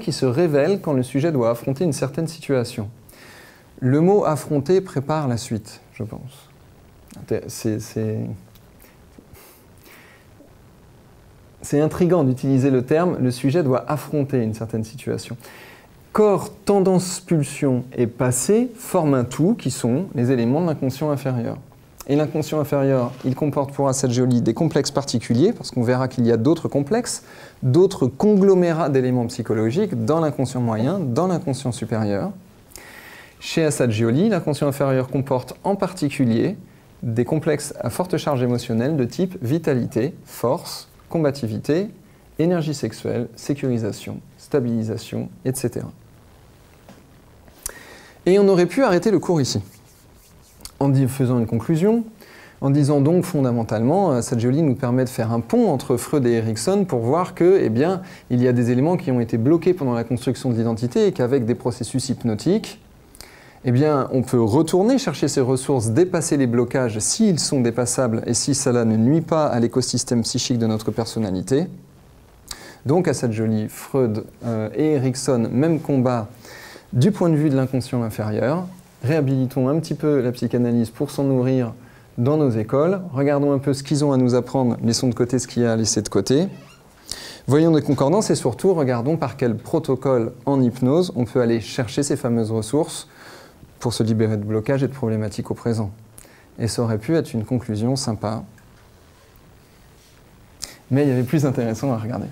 qui se révèle quand le sujet doit affronter une certaine situation. Le mot « affronter » prépare la suite, je pense. C'est intriguant d'utiliser le terme « le sujet doit affronter une certaine situation ». Corps, tendance, pulsion et passé forment un tout qui sont les éléments de l'inconscient inférieur. Et l'inconscient inférieur, il comporte pour Assad Joly des complexes particuliers, parce qu'on verra qu'il y a d'autres complexes, d'autres conglomérats d'éléments psychologiques dans l'inconscient moyen, dans l'inconscient supérieur. Chez Assad Joly, l'inconscient inférieur comporte en particulier des complexes à forte charge émotionnelle de type vitalité, force, combativité, énergie sexuelle, sécurisation, stabilisation, etc. Et on aurait pu arrêter le cours ici, en faisant une conclusion, en disant donc fondamentalement, Assad Joly nous permet de faire un pont entre Freud et Erikson pour voir que, eh bien, il y a des éléments qui ont été bloqués pendant la construction de l'identité et qu'avec des processus hypnotiques, eh bien, on peut retourner chercher ces ressources, dépasser les blocages s'ils sont dépassables et si cela ne nuit pas à l'écosystème psychique de notre personnalité. Donc Assad Joly, Freud et Erikson, même combat du point de vue de l'inconscient inférieur. Réhabilitons un petit peu la psychanalyse pour s'en nourrir dans nos écoles. Regardons un peu ce qu'ils ont à nous apprendre, laissons de côté ce qu'il y a à laisser de côté. Voyons des concordances et surtout regardons par quel protocole en hypnose on peut aller chercher ces fameuses ressources pour se libérer de blocages et de problématiques au présent. Et ça aurait pu être une conclusion sympa. Mais il y avait plus intéressant à regarder.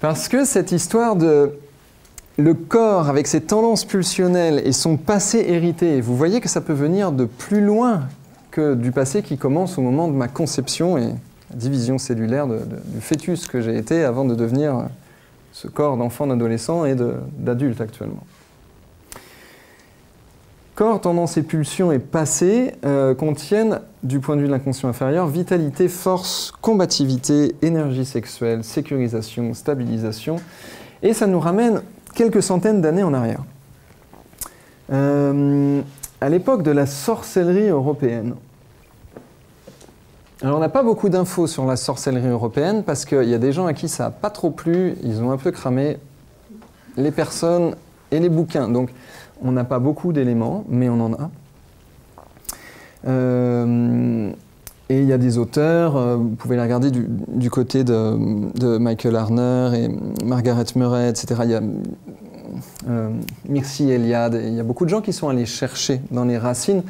Parce que cette histoire de le corps avec ses tendances pulsionnelles et son passé hérité, vous voyez que ça peut venir de plus loin que du passé qui commence au moment de ma conception et la division cellulaire du fœtus que j'ai été avant de devenir ce corps d'enfant, d'adolescent et d'adulte actuellement. Corps, tendances et pulsions et passé contiennent, du point de vue de l'inconscient inférieur, vitalité, force, combativité, énergie sexuelle, sécurisation, stabilisation. Et ça nous ramène quelques centaines d'années en arrière. À l'époque de la sorcellerie européenne. Alors on n'a pas beaucoup d'infos sur la sorcellerie européenne parce qu'il y a des gens à qui ça n'a pas trop plu, ils ont un peu cramé les personnes et les bouquins. Donc on n'a pas beaucoup d'éléments, mais on en a. Et il y a des auteurs, vous pouvez les regarder du côté de Michael Harner et Margaret Murray, etc. Il y a Mircea Eliade, il y a beaucoup de gens qui sont allés chercher dans les racines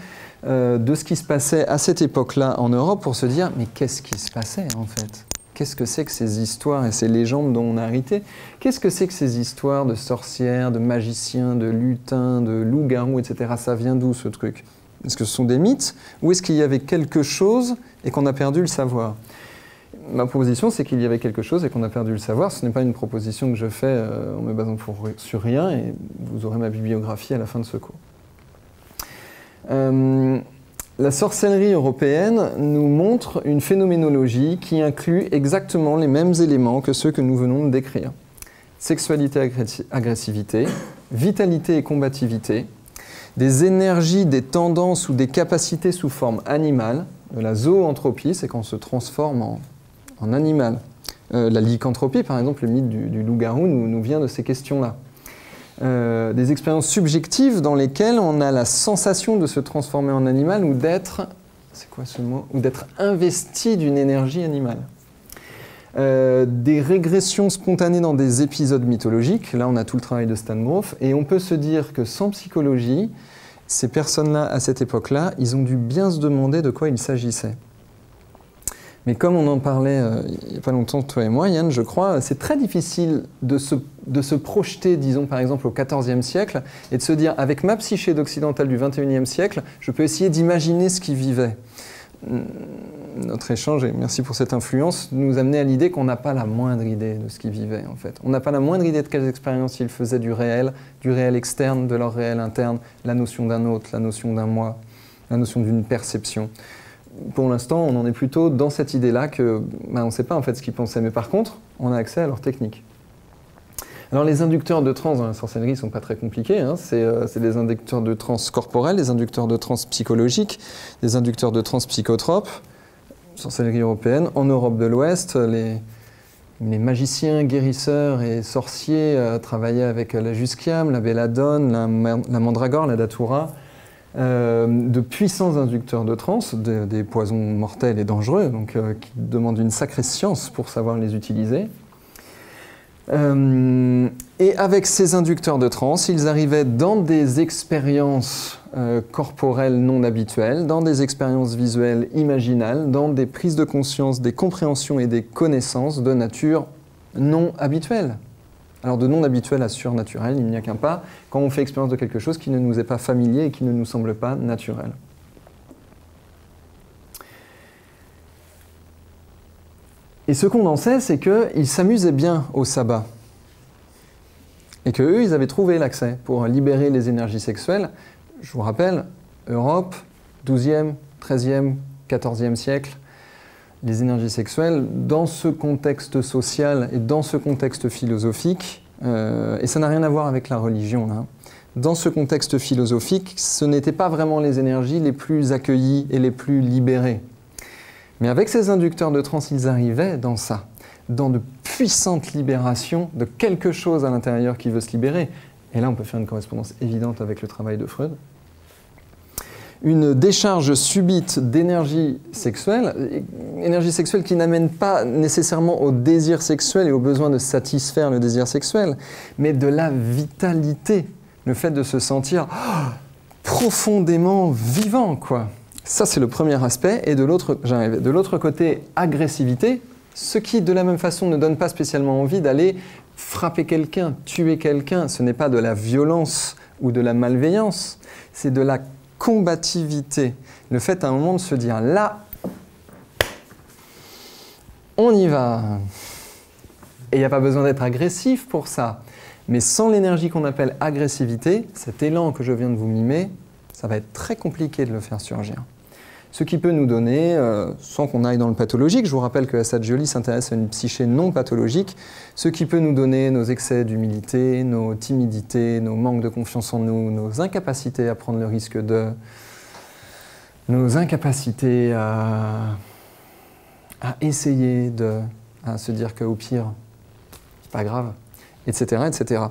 de ce qui se passait à cette époque-là en Europe pour se dire « mais qu'est-ce qui se passait en fait ? Qu'est-ce que c'est que ces histoires et ces légendes dont on a hérité ? Qu'est-ce que c'est que ces histoires de sorcières, de magiciens, de lutins, de loups-garous, etc. Ça vient d'où ce truc ? Est-ce que ce sont des mythes ou est-ce qu'il y avait quelque chose et qu'on a perdu le savoir ? Ma proposition, c'est qu'il y avait quelque chose et qu'on a perdu le savoir. Ce n'est pas une proposition que je fais en me basant sur rien et vous aurez ma bibliographie à la fin de ce cours. La sorcellerie européenne nous montre une phénoménologie qui inclut exactement les mêmes éléments que ceux que nous venons de décrire. Sexualité, agressivité, vitalité et combativité, des énergies, des tendances ou des capacités sous forme animale, de la zoanthropie, c'est quand on se transforme en animal. La lycanthropie, par exemple, le mythe du loup-garou nous vient de ces questions-là. Des expériences subjectives dans lesquelles on a la sensation de se transformer en animal ou d'être, c'est quoi ce mot, ou d'être investi d'une énergie animale. Des régressions spontanées dans des épisodes mythologiques, là on a tout le travail de Stan Grof, et on peut se dire que sans psychologie, ces personnes-là, à cette époque-là, ils ont dû bien se demander de quoi il s'agissait. Mais comme on en parlait il n'y a pas longtemps, toi et moi, Yann, je crois, c'est très difficile de se projeter, disons par exemple, au XIVe siècle, et de se dire, avec ma psyché d'occidental du XXIe siècle, je peux essayer d'imaginer ce qu'ils vivaient. notre échange, et merci pour cette influence, nous amenait à l'idée qu'on n'a pas la moindre idée de ce qu'ils vivaient en fait. On n'a pas la moindre idée de quelles expériences ils faisaient du réel externe, de leur réel interne, la notion d'un autre, la notion d'un moi, la notion d'une perception. Pour l'instant, on en est plutôt dans cette idée-là que on ne sait pas en fait ce qu'ils pensaient, mais par contre, on a accès à leur technique. Alors les inducteurs de trans dans la sorcellerie ne sont pas très compliqués, hein. C'est des inducteurs de trans corporels, des inducteurs de trans psychologiques, des inducteurs de trans psychotropes, sorcellerie européenne. En Europe de l'Ouest, les magiciens, guérisseurs et sorciers travaillaient avec la Jusquiame, la belladone, la mandragore, la datura, de puissants inducteurs de trans, des poisons mortels et dangereux, donc qui demandent une sacrée science pour savoir les utiliser. Et avec ces inducteurs de trans, ils arrivaient dans des expériences corporelles non habituelles, dans des expériences visuelles imaginales, dans des prises de conscience, des compréhensions et des connaissances de nature non habituelle. Alors de non habituel à surnaturel, il n'y a qu'un pas quand on fait expérience de quelque chose qui ne nous est pas familier et qui ne nous semble pas naturel. Et ce qu'on en sait, c'est qu'ils s'amusaient bien au sabbat. Et qu'eux, ils avaient trouvé l'accès pour libérer les énergies sexuelles. Je vous rappelle, Europe, 12e, 13e, 14e siècle, les énergies sexuelles, dans ce contexte social et dans ce contexte philosophique, et ça n'a rien à voir avec la religion, là, dans ce contexte philosophique, ce n'étaient pas vraiment les énergies les plus accueillies et les plus libérées. Mais avec ces inducteurs de trans, ils arrivaient dans ça, dans de puissantes libérations de quelque chose à l'intérieur qui veut se libérer. Et là, on peut faire une correspondance évidente avec le travail de Freud. Une décharge subite d'énergie sexuelle qui n'amène pas nécessairement au désir sexuel et au besoin de satisfaire le désir sexuel, mais de la vitalité, le fait de se sentir profondément vivant, quoi. Ça, c'est le premier aspect. Et de l'autre côté, agressivité, ce qui, de la même façon, ne donne pas spécialement envie d'aller frapper quelqu'un, tuer quelqu'un. Ce n'est pas de la violence ou de la malveillance, c'est de la combativité. Le fait à un moment de se dire, là, on y va. Et il n'y a pas besoin d'être agressif pour ça. Mais sans l'énergie qu'on appelle agressivité, cet élan que je viens de vous mimer, ça va être très compliqué de le faire surgir. Ce qui peut nous donner, sans qu'on aille dans le pathologique, je vous rappelle que Assad Joly s'intéresse à une psyché non pathologique, ce qui peut nous donner nos excès d'humilité, nos timidités, nos manques de confiance en nous, nos incapacités à prendre le risque nos incapacités à essayer à se dire qu'au pire, c'est pas grave, etc., etc.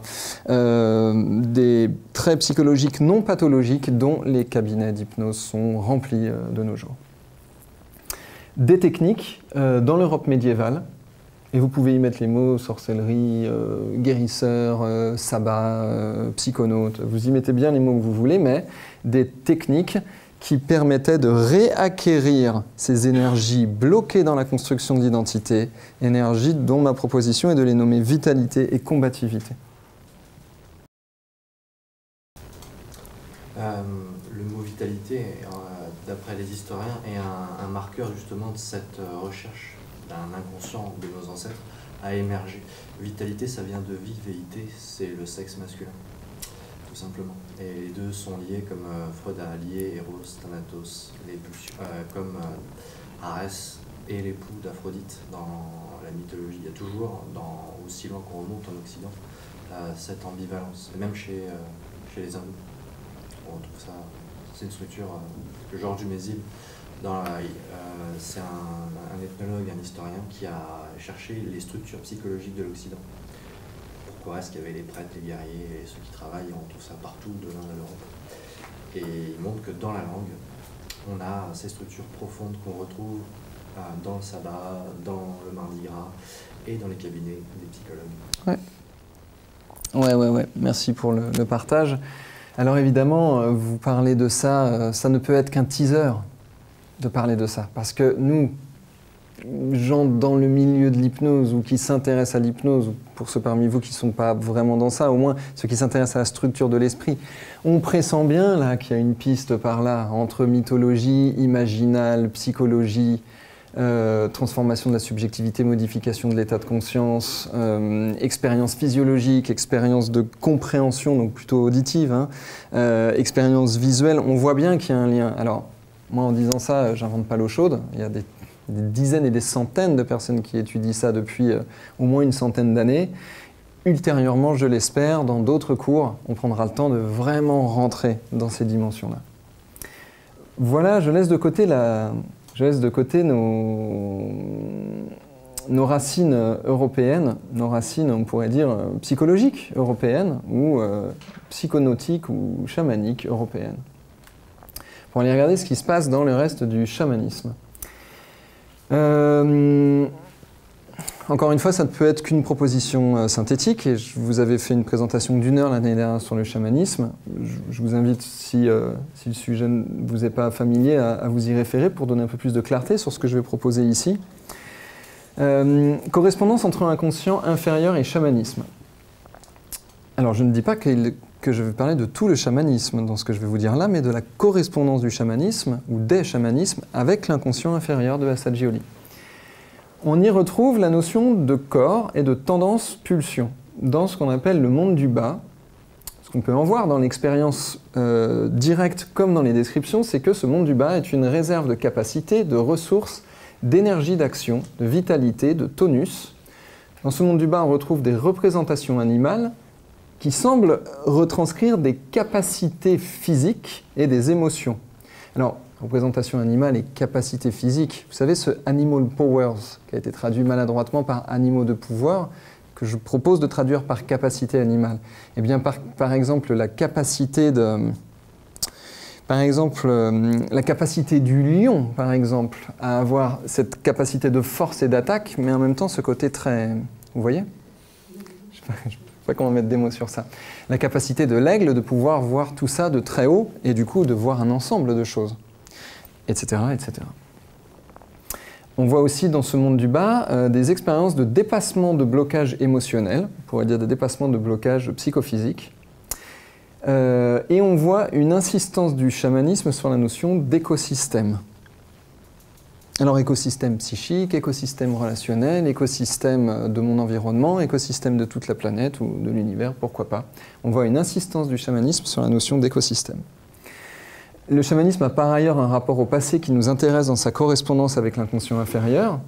Des traits psychologiques non pathologiques dont les cabinets d'hypnose sont remplis de nos jours. Des techniques dans l'Europe médiévale, et vous pouvez y mettre les mots sorcellerie, guérisseur, sabbat, psychonaute, vous y mettez bien les mots que vous voulez, mais des techniques qui permettaient de réacquérir ces énergies bloquées dans la construction de l'identité, énergies dont ma proposition est de les nommer vitalité et combativité. Le mot vitalité, d'après les historiens, est un marqueur justement de cette recherche d'un inconscient de nos ancêtres à émerger. Vitalité, ça vient de vivéité, c'est le sexe masculin. Tout simplement. Et les deux sont liés comme Freud a lié Eros, Thanatos, comme Arès et l'époux d'Aphrodite dans la mythologie. Il y a toujours, aussi loin qu'on remonte en Occident, cette ambivalence. Et même chez les hindous, on retrouve ça. C'est une structure que Georges Dumézil, c'est un ethnologue, un historien qui a cherché les structures psychologiques de l'Occident. Pourquoi est-ce qu'il y avait les prêtres, les guerriers et ceux qui travaillent, on trouve ça partout de l'Inde à l'Europe. Et il montre que dans la langue, on a ces structures profondes qu'on retrouve dans le sabbat, dans le mardi gras et dans les cabinets des psychologues. Ouais. Merci pour le partage. Alors évidemment, vous parlez de ça, ça ne peut être qu'un teaser de parler de ça. Parce que nous, gens dans le milieu de l'hypnose ou qui s'intéressent à l'hypnose, pour ceux parmi vous qui ne sont pas vraiment dans ça, au moins ceux qui s'intéressent à la structure de l'esprit, on pressent bien là qu'il y a une piste par là entre mythologie, imaginale, psychologie, transformation de la subjectivité, modification de l'état de conscience, expérience physiologique, expérience de compréhension, donc plutôt auditive, hein, expérience visuelle. On voit bien qu'il y a un lien. Alors, moi en disant ça, j'invente pas l'eau chaude. Il y a des dizaines et des centaines de personnes qui étudient ça depuis au moins une centaine d'années. Ultérieurement, je l'espère, dans d'autres cours, on prendra le temps de vraiment rentrer dans ces dimensions-là. Voilà, je laisse de côté nos racines européennes, nos racines, on pourrait dire, psychologiques européennes ou psychonautiques ou chamaniques européennes, pour aller regarder ce qui se passe dans le reste du chamanisme. Encore une fois, ça ne peut être qu'une proposition synthétique, et je vous avais fait une présentation d'1 heure l'année dernière sur le chamanisme. Je vous invite, si le sujet ne vous est pas familier, à vous y référer pour donner un peu plus de clarté sur ce que je vais proposer ici. Correspondance entre inconscient inférieur et chamanisme. Alors, je ne dis pas que je vais parler de tout le chamanisme dans ce que je vais vous dire là, mais de la correspondance du chamanisme, ou des chamanismes, avec l'inconscient inférieur de Assagioli. On y retrouve la notion de corps et de tendance-pulsion dans ce qu'on appelle le monde du bas. Ce qu'on peut en voir dans l'expérience directe comme dans les descriptions, c'est que ce monde du bas est une réserve de capacité, de ressources, d'énergie d'action, de vitalité, de tonus. Dans ce monde du bas, on retrouve des représentations animales qui semblent retranscrire des capacités physiques et des émotions. Alors, représentation animale et capacité physique. Vous savez, ce animal powers, qui a été traduit maladroitement par animaux de pouvoir, que je propose de traduire par capacité animale. Eh bien, par exemple, la capacité du lion, par exemple, à avoir cette capacité de force et d'attaque, mais en même temps ce côté très... Vous voyez ? Je ne sais pas comment mettre des mots sur ça. La capacité de l'aigle de pouvoir voir tout ça de très haut, et du coup de voir un ensemble de choses. Etc., etc. On voit aussi dans ce monde du bas des expériences de dépassement de blocage émotionnel, on pourrait dire des dépassements de blocage psychophysique. Et on voit une insistance du chamanisme sur la notion d'écosystème. Alors écosystème psychique, écosystème relationnel, écosystème de mon environnement, écosystème de toute la planète ou de l'univers, pourquoi pas. On voit une insistance du chamanisme sur la notion d'écosystème. Le chamanisme a par ailleurs un rapport au passé qui nous intéresse dans sa correspondance avec l'inconscient inférieur.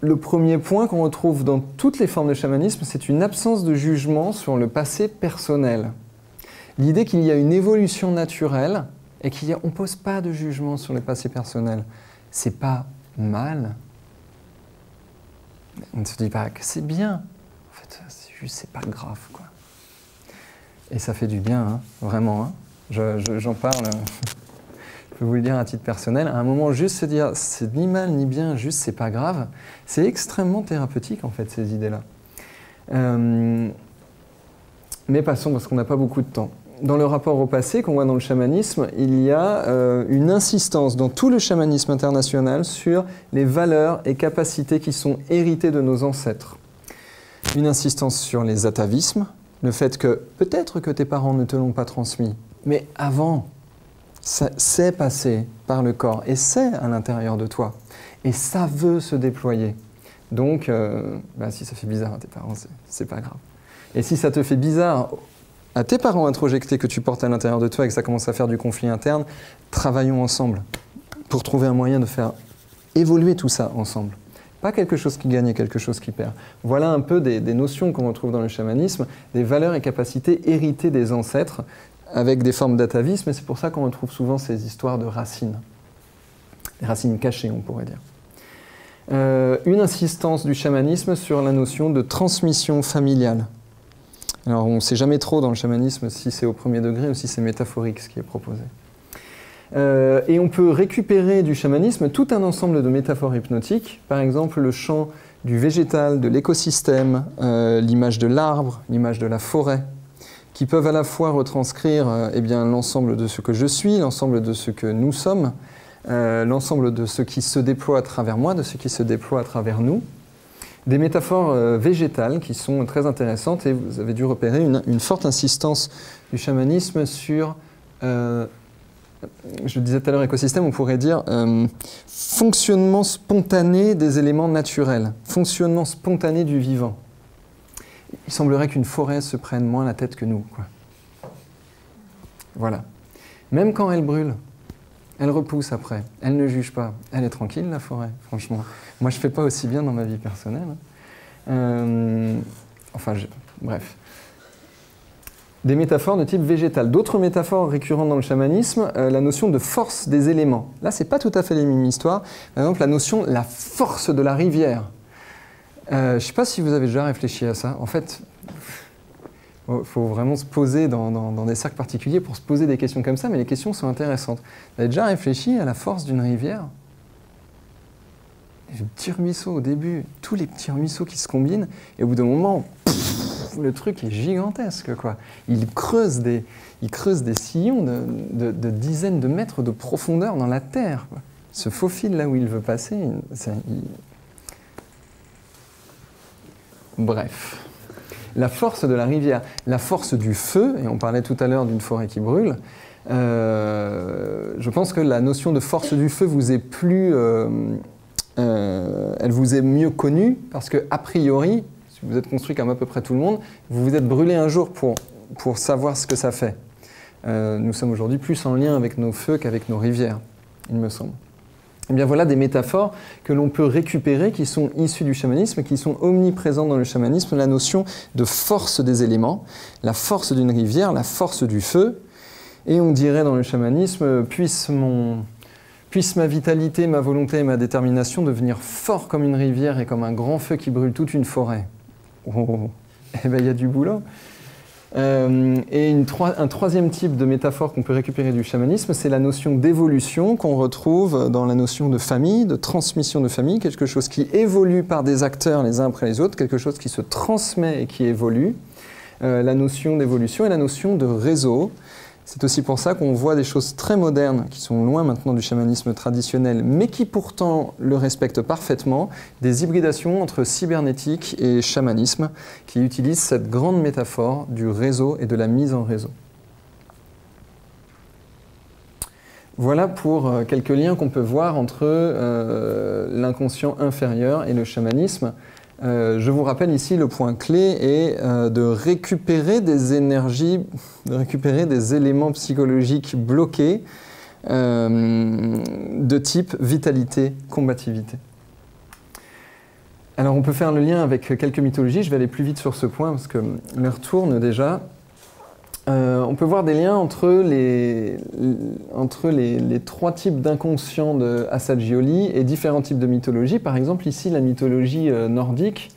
Le premier point qu'on retrouve dans toutes les formes de chamanisme, c'est une absence de jugement sur le passé personnel. L'idée qu'il y a une évolution naturelle et qu'on ne pose pas de jugement sur le passé personnel. C'est pas mal. On ne se dit pas que c'est bien. En fait, c'est juste, c'est pas grave, quoi. Et ça fait du bien, hein, vraiment, hein. J'en parle, je peux vous le dire à titre personnel, à un moment juste se dire c'est ni mal ni bien, juste c'est pas grave, c'est extrêmement thérapeutique en fait ces idées-là. Mais passons parce qu'on n'a pas beaucoup de temps. Dans le rapport au passé qu'on voit dans le chamanisme, il y a une insistance dans tout le chamanisme international sur les valeurs et capacités qui sont héritées de nos ancêtres. Une insistance sur les atavismes, le fait que peut-être que tes parents ne te l'ont pas transmis, mais avant, c'est passé par le corps et c'est à l'intérieur de toi. Et ça veut se déployer. Donc, si ça fait bizarre à tes parents, c'est pas grave. Et si ça te fait bizarre à tes parents introjectés que tu portes à l'intérieur de toi et que ça commence à faire du conflit interne, travaillons ensemble pour trouver un moyen de faire évoluer tout ça ensemble. Pas quelque chose qui gagne et quelque chose qui perd. Voilà un peu des notions qu'on retrouve dans le chamanisme, des valeurs et capacités héritées des ancêtres, avec des formes d'atavisme, et c'est pour ça qu'on retrouve souvent ces histoires de racines. Des racines cachées, on pourrait dire. Une insistance du chamanisme sur la notion de transmission familiale. Alors, on ne sait jamais trop dans le chamanisme si c'est au premier degré ou si c'est métaphorique ce qui est proposé. Et on peut récupérer du chamanisme tout un ensemble de métaphores hypnotiques, par exemple le chant du végétal, de l'écosystème, l'image de l'arbre, l'image de la forêt, qui peuvent à la fois retranscrire l'ensemble de ce que je suis, l'ensemble de ce que nous sommes, l'ensemble de ce qui se déploie à travers moi, de ce qui se déploie à travers nous. Des métaphores végétales qui sont très intéressantes, et vous avez dû repérer une forte insistance du chamanisme sur, je le disais tout à l'heure, écosystème, on pourrait dire fonctionnement spontané des éléments naturels, fonctionnement spontané du vivant. Il semblerait qu'une forêt se prenne moins la tête que nous, quoi. Voilà. Même quand elle brûle, elle repousse après, elle ne juge pas, elle est tranquille, la forêt, franchement. Moi, je ne fais pas aussi bien dans ma vie personnelle. Bref. Des métaphores de type végétal. D'autres métaphores récurrentes dans le chamanisme, la notion de force des éléments. Là, ce n'est pas tout à fait les mêmes histoires. Par exemple, la notion de la force de la rivière. Je ne sais pas si vous avez déjà réfléchi à ça. En fait, il faut vraiment se poser dans des cercles particuliers pour se poser des questions comme ça, mais les questions sont intéressantes. Vous avez déjà réfléchi à la force d'une rivière ? Le petit ruisseau au début, tous les petits ruisseaux qui se combinent, et au bout d'un moment, le truc est gigantesque, quoi. Il creuse des sillons de dizaines de mètres de profondeur dans la terre, quoi. Il se faufile là où il veut passer. Bref. La force de la rivière, la force du feu, et on parlait tout à l'heure d'une forêt qui brûle, je pense que la notion de force du feu vous est plus... elle vous est mieux connue parce que, a priori, si vous êtes construit comme à peu près tout le monde, vous vous êtes brûlé un jour pour savoir ce que ça fait. Nous sommes aujourd'hui plus en lien avec nos feux qu'avec nos rivières, il me semble. Eh bien voilà des métaphores que l'on peut récupérer, qui sont issues du chamanisme, qui sont omniprésentes dans le chamanisme, la notion de force des éléments, la force d'une rivière, la force du feu, et on dirait dans le chamanisme, puisse ma vitalité, ma volonté et ma détermination devenir fort comme une rivière et comme un grand feu qui brûle toute une forêt. Oh, eh bien, il y a du boulot. Et un troisième type de métaphore qu'on peut récupérer du chamanisme, c'est la notion d'évolution qu'on retrouve dans la notion de famille, de transmission de famille, quelque chose qui évolue par des acteurs les uns après les autres, quelque chose qui se transmet et qui évolue. La notion d'évolution et la notion de réseau. C'est aussi pour ça qu'on voit des choses très modernes qui sont loin maintenant du chamanisme traditionnel, mais qui pourtant le respectent parfaitement, des hybridations entre cybernétique et chamanisme qui utilisent cette grande métaphore du réseau et de la mise en réseau. Voilà pour quelques liens qu'on peut voir entre l'inconscient inférieur et le chamanisme. Je vous rappelle ici, le point clé est de récupérer des énergies, de récupérer des éléments psychologiques bloqués de type vitalité, combativité. Alors on peut faire le lien avec quelques mythologies, je vais aller plus vite sur ce point parce que l'heure tourne déjà. On peut voir des liens entre les trois types d'inconscients de Assagioli et différents types de mythologies. Par exemple, ici, la mythologie nordique,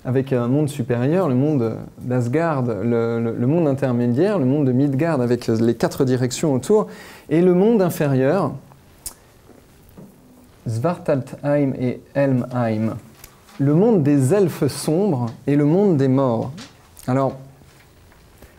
avec un monde supérieur, le monde d'Asgard, le monde intermédiaire, le monde de Midgard, avec les 4 directions autour, et le monde inférieur, Svartalfheim et Helmheim, le monde des elfes sombres et le monde des morts. Alors,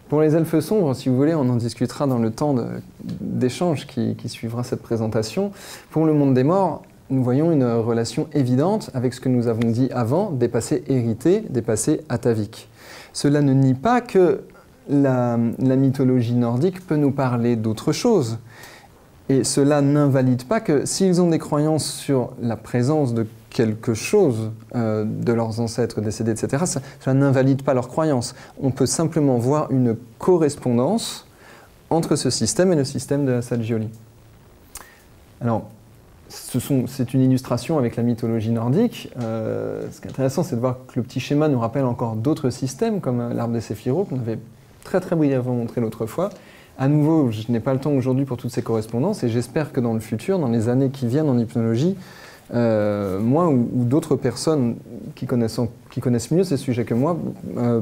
pour les elfes sombres, si vous voulez, on en discutera dans le temps d'échange qui suivra cette présentation. Pour le monde des morts, nous voyons une relation évidente avec ce que nous avons dit avant, des passés hérités, des passés ataviques. Cela ne nie pas que la mythologie nordique peut nous parler d'autre chose. Et cela n'invalide pas que s'ils ont des croyances sur la présence de quelque chose de leurs ancêtres décédés, etc., ça n'invalide pas leurs croyances. On peut simplement voir une correspondance entre ce système et le système de Assagioli. Alors, c'est une illustration avec la mythologie nordique. Ce qui est intéressant, c'est de voir que le petit schéma nous rappelle encore d'autres systèmes, comme l'arbre des Séphiros, qu'on avait très très brièvement montré l'autre fois. À nouveau, je n'ai pas le temps aujourd'hui pour toutes ces correspondances, et j'espère que dans le futur, dans les années qui viennent en hypnologie, moi ou d'autres personnes qui connaissent mieux ces sujets que moi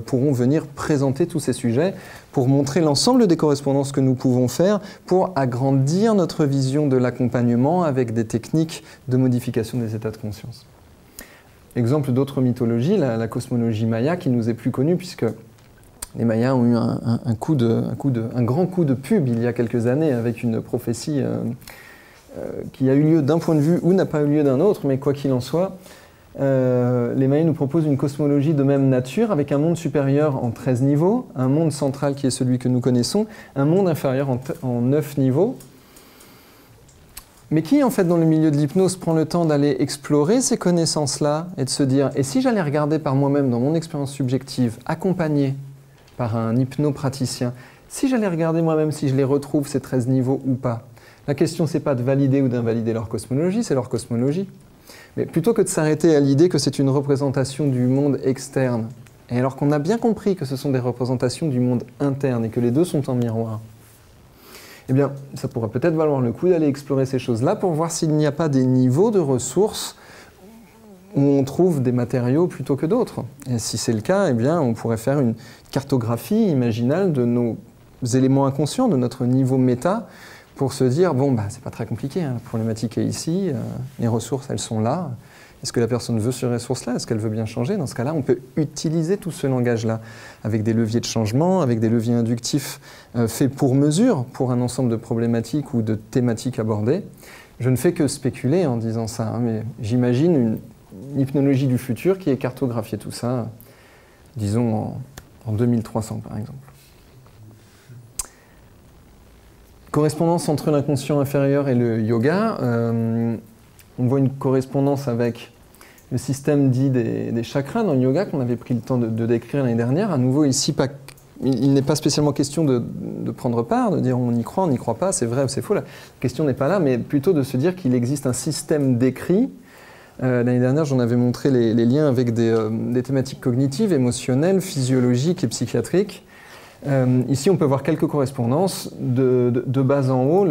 pourront venir présenter tous ces sujets pour montrer l'ensemble des correspondances que nous pouvons faire pour agrandir notre vision de l'accompagnement avec des techniques de modification des états de conscience. Exemple d'autres mythologies, la cosmologie maya qui nous est plus connue puisque les Mayas ont eu un grand coup de pub il y a quelques années avec une prophétie qui a eu lieu d'un point de vue ou n'a pas eu lieu d'un autre, mais quoi qu'il en soit, les Mayas nous proposent une cosmologie de même nature, avec un monde supérieur en 13 niveaux, un monde central qui est celui que nous connaissons, un monde inférieur en 9 niveaux. Mais qui, en fait, dans le milieu de l'hypnose, prend le temps d'aller explorer ces connaissances-là et de se dire, et si j'allais regarder par moi-même dans mon expérience subjective, accompagné par un hypnopraticien, si j'allais regarder moi-même si je les retrouve, ces 13 niveaux ou pas. La question, c'est pas de valider ou d'invalider leur cosmologie, c'est leur cosmologie. Mais plutôt que de s'arrêter à l'idée que c'est une représentation du monde externe, et alors qu'on a bien compris que ce sont des représentations du monde interne et que les deux sont en miroir, eh bien, ça pourrait peut-être valoir le coup d'aller explorer ces choses-là pour voir s'il n'y a pas des niveaux de ressources où on trouve des matériaux plutôt que d'autres. Et si c'est le cas, eh bien, on pourrait faire une cartographie imaginale de nos éléments inconscients, de notre niveau méta, pour se dire, bon, bah, c'est pas très compliqué, hein, la problématique est ici, les ressources, elles sont là. Est-ce que la personne veut ces ressources-là? Est-ce qu'elle veut bien changer? Dans ce cas-là, on peut utiliser tout ce langage-là avec des leviers de changement, avec des leviers inductifs faits pour mesure, pour un ensemble de problématiques ou de thématiques abordées. Je ne fais que spéculer en disant ça, hein, mais j'imagine une hypnologie du futur qui ait cartographié tout ça, disons en 2300 par exemple. Correspondance entre l'inconscient inférieur et le yoga. On voit une correspondance avec le système dit des chakras dans le yoga qu'on avait pris le temps de décrire l'année dernière. À nouveau, ici, il n'est pas spécialement question de prendre part, de dire on y croit, on n'y croit pas, c'est vrai ou c'est faux. La question n'est pas là, mais plutôt de se dire qu'il existe un système décrit. L'année dernière, j'en avais montré les liens avec des thématiques cognitives, émotionnelles, physiologiques et psychiatriques. Ici, on peut voir quelques correspondances de bas en haut.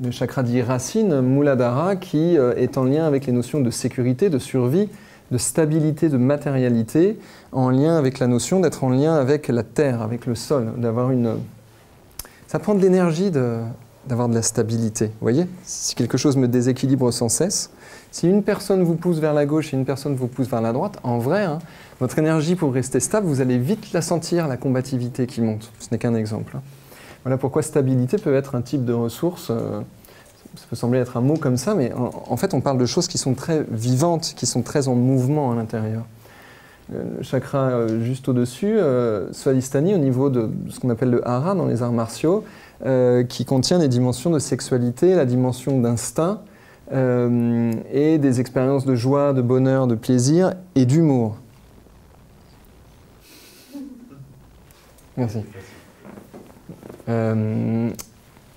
Le chakra dit racine, Muladhara, qui est en lien avec les notions de sécurité, de survie, de stabilité, de matérialité, en lien avec la notion d'être en lien avec la terre, avec le sol, d'avoir une... Ça prend de l'énergie d'avoir de la stabilité, vous voyez? Si quelque chose me déséquilibre sans cesse, si une personne vous pousse vers la gauche et une personne vous pousse vers la droite, en vrai, hein, votre énergie pour rester stable, vous allez vite la sentir, la combativité qui monte. Ce n'est qu'un exemple. Voilà pourquoi stabilité peut être un type de ressource, ça peut sembler être un mot comme ça, mais en fait on parle de choses qui sont très vivantes, qui sont très en mouvement à l'intérieur. Le chakra juste au-dessus, Swadhisthani, au niveau de ce qu'on appelle le hara dans les arts martiaux, qui contient des dimensions de sexualité, la dimension d'instinct, et des expériences de joie, de bonheur, de plaisir et d'humour. Merci.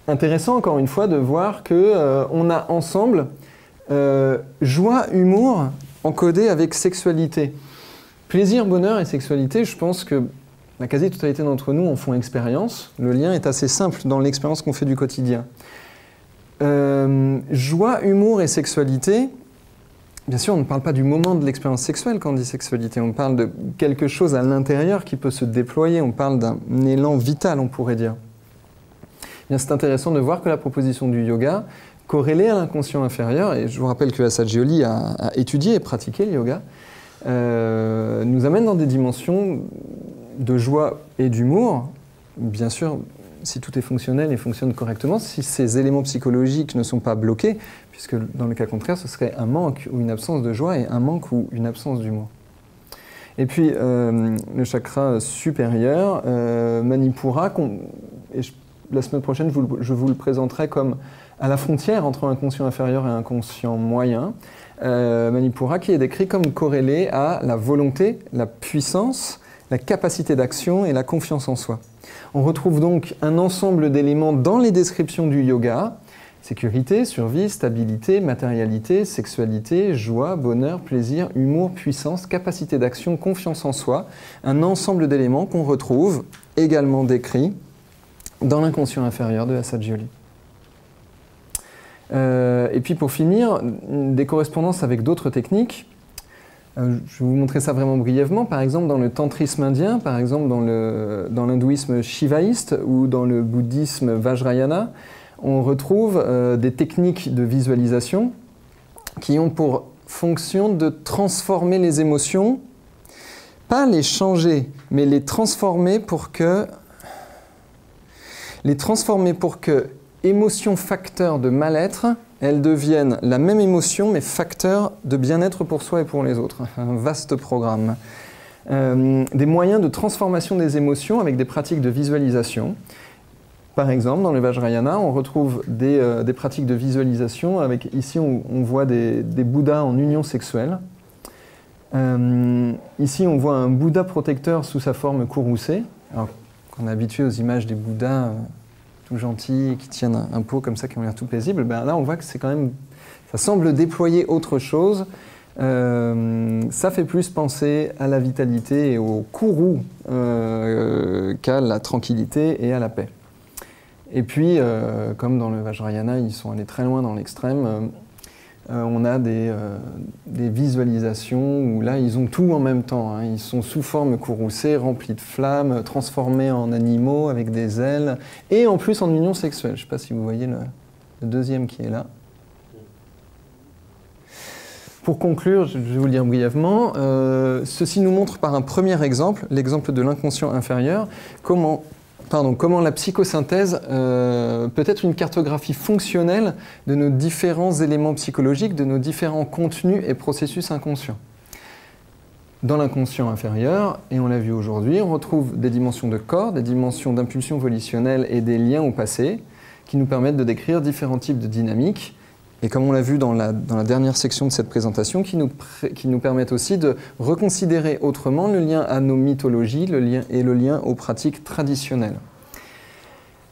Intéressant encore une fois de voir qu'on a ensemble joie, humour encodé avec sexualité. Plaisir, bonheur et sexualité, je pense que la quasi-totalité d'entre nous en font expérience. Le lien est assez simple dans l'expérience qu'on fait du quotidien. Joie, humour et sexualité, bien sûr on ne parle pas du moment de l'expérience sexuelle quand on dit sexualité, on parle de quelque chose à l'intérieur qui peut se déployer, on parle d'un élan vital on pourrait dire. C'est intéressant de voir que la proposition du yoga, corrélée à l'inconscient inférieur, et je vous rappelle que Asad Gioli a étudié et pratiqué le yoga, nous amène dans des dimensions de joie et d'humour. Bien sûr, si tout est fonctionnel et fonctionne correctement, si ces éléments psychologiques ne sont pas bloqués, puisque dans le cas contraire, ce serait un manque ou une absence de joie et un manque ou une absence d'humour. Et puis, le chakra supérieur, Manipura, la semaine prochaine, je vous le présenterai comme à la frontière entre inconscient inférieur et inconscient moyen. Manipura qui est décrit comme corrélé à la volonté, la puissance, la capacité d'action et la confiance en soi. On retrouve donc un ensemble d'éléments dans les descriptions du yoga. Sécurité, survie, stabilité, matérialité, sexualité, joie, bonheur, plaisir, humour, puissance, capacité d'action, confiance en soi. Un ensemble d'éléments qu'on retrouve également décrits dans l'inconscient inférieur de Asad Gioli. Et puis pour finir, des correspondances avec d'autres techniques. Je vais vous montrer ça vraiment brièvement. Par exemple, dans le tantrisme indien, par exemple dans l'hindouisme shivaïste ou dans le bouddhisme vajrayana, on retrouve des techniques de visualisation qui ont pour fonction de transformer les émotions, pas les changer, mais les transformer pour que émotions facteurs de mal-être, elles deviennent la même émotion, mais facteur de bien-être pour soi et pour les autres. Un vaste programme. Des moyens de transformation des émotions avec des pratiques de visualisation. Par exemple, dans le Vajrayana, on retrouve des pratiques de visualisation. Avec, ici, on voit des Bouddhas en union sexuelle. Ici, on voit un Bouddha protecteur sous sa forme courroucée. Alors, on est habitué aux images des Bouddhas tout gentils, qui tiennent un pot comme ça, qui ont l'air tout paisibles. Ben là, on voit que c'est quand même... Ça semble déployer autre chose. Ça fait plus penser à la vitalité et au courroux qu'à la tranquillité et à la paix. Et puis, comme dans le Vajrayana, ils sont allés très loin dans l'extrême, on a des visualisations où là, ils ont tout en même temps. Hein. Ils sont sous forme courroucée, remplis de flammes, transformés en animaux avec des ailes, et en plus en union sexuelle. Je ne sais pas si vous voyez le deuxième qui est là. Pour conclure, je vais vous le dire brièvement, ceci nous montre par un premier exemple, l'exemple de l'inconscient inférieur, comment la psychosynthèse peut être une cartographie fonctionnelle de nos différents éléments psychologiques, de nos différents contenus et processus inconscients. Dans l'inconscient inférieur, et on l'a vu aujourd'hui, on retrouve des dimensions de corps, des dimensions d'impulsion volitionnelle et des liens au passé qui nous permettent de décrire différents types de dynamiques. Et comme on l'a vu dans la dernière section de cette présentation, qui nous permettent aussi de reconsidérer autrement le lien à nos mythologies le lien aux pratiques traditionnelles.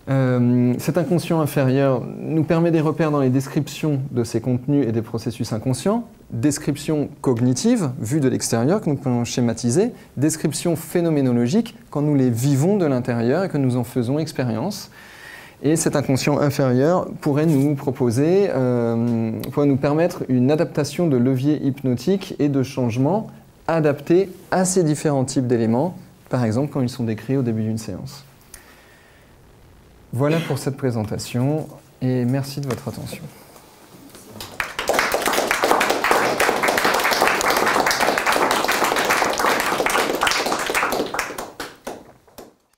Cet inconscient inférieur nous permet des repères dans les descriptions de ces contenus et des processus inconscients, descriptions cognitives, vues de l'extérieur, que nous pouvons schématiser, descriptions phénoménologiques, quand nous les vivons de l'intérieur et que nous en faisons expérience. Et cet inconscient inférieur pourrait nous proposer, pourrait nous permettre une adaptation de leviers hypnotiques et de changements adaptés à ces différents types d'éléments, par exemple quand ils sont décrits au début d'une séance. Voilà pour cette présentation et merci de votre attention.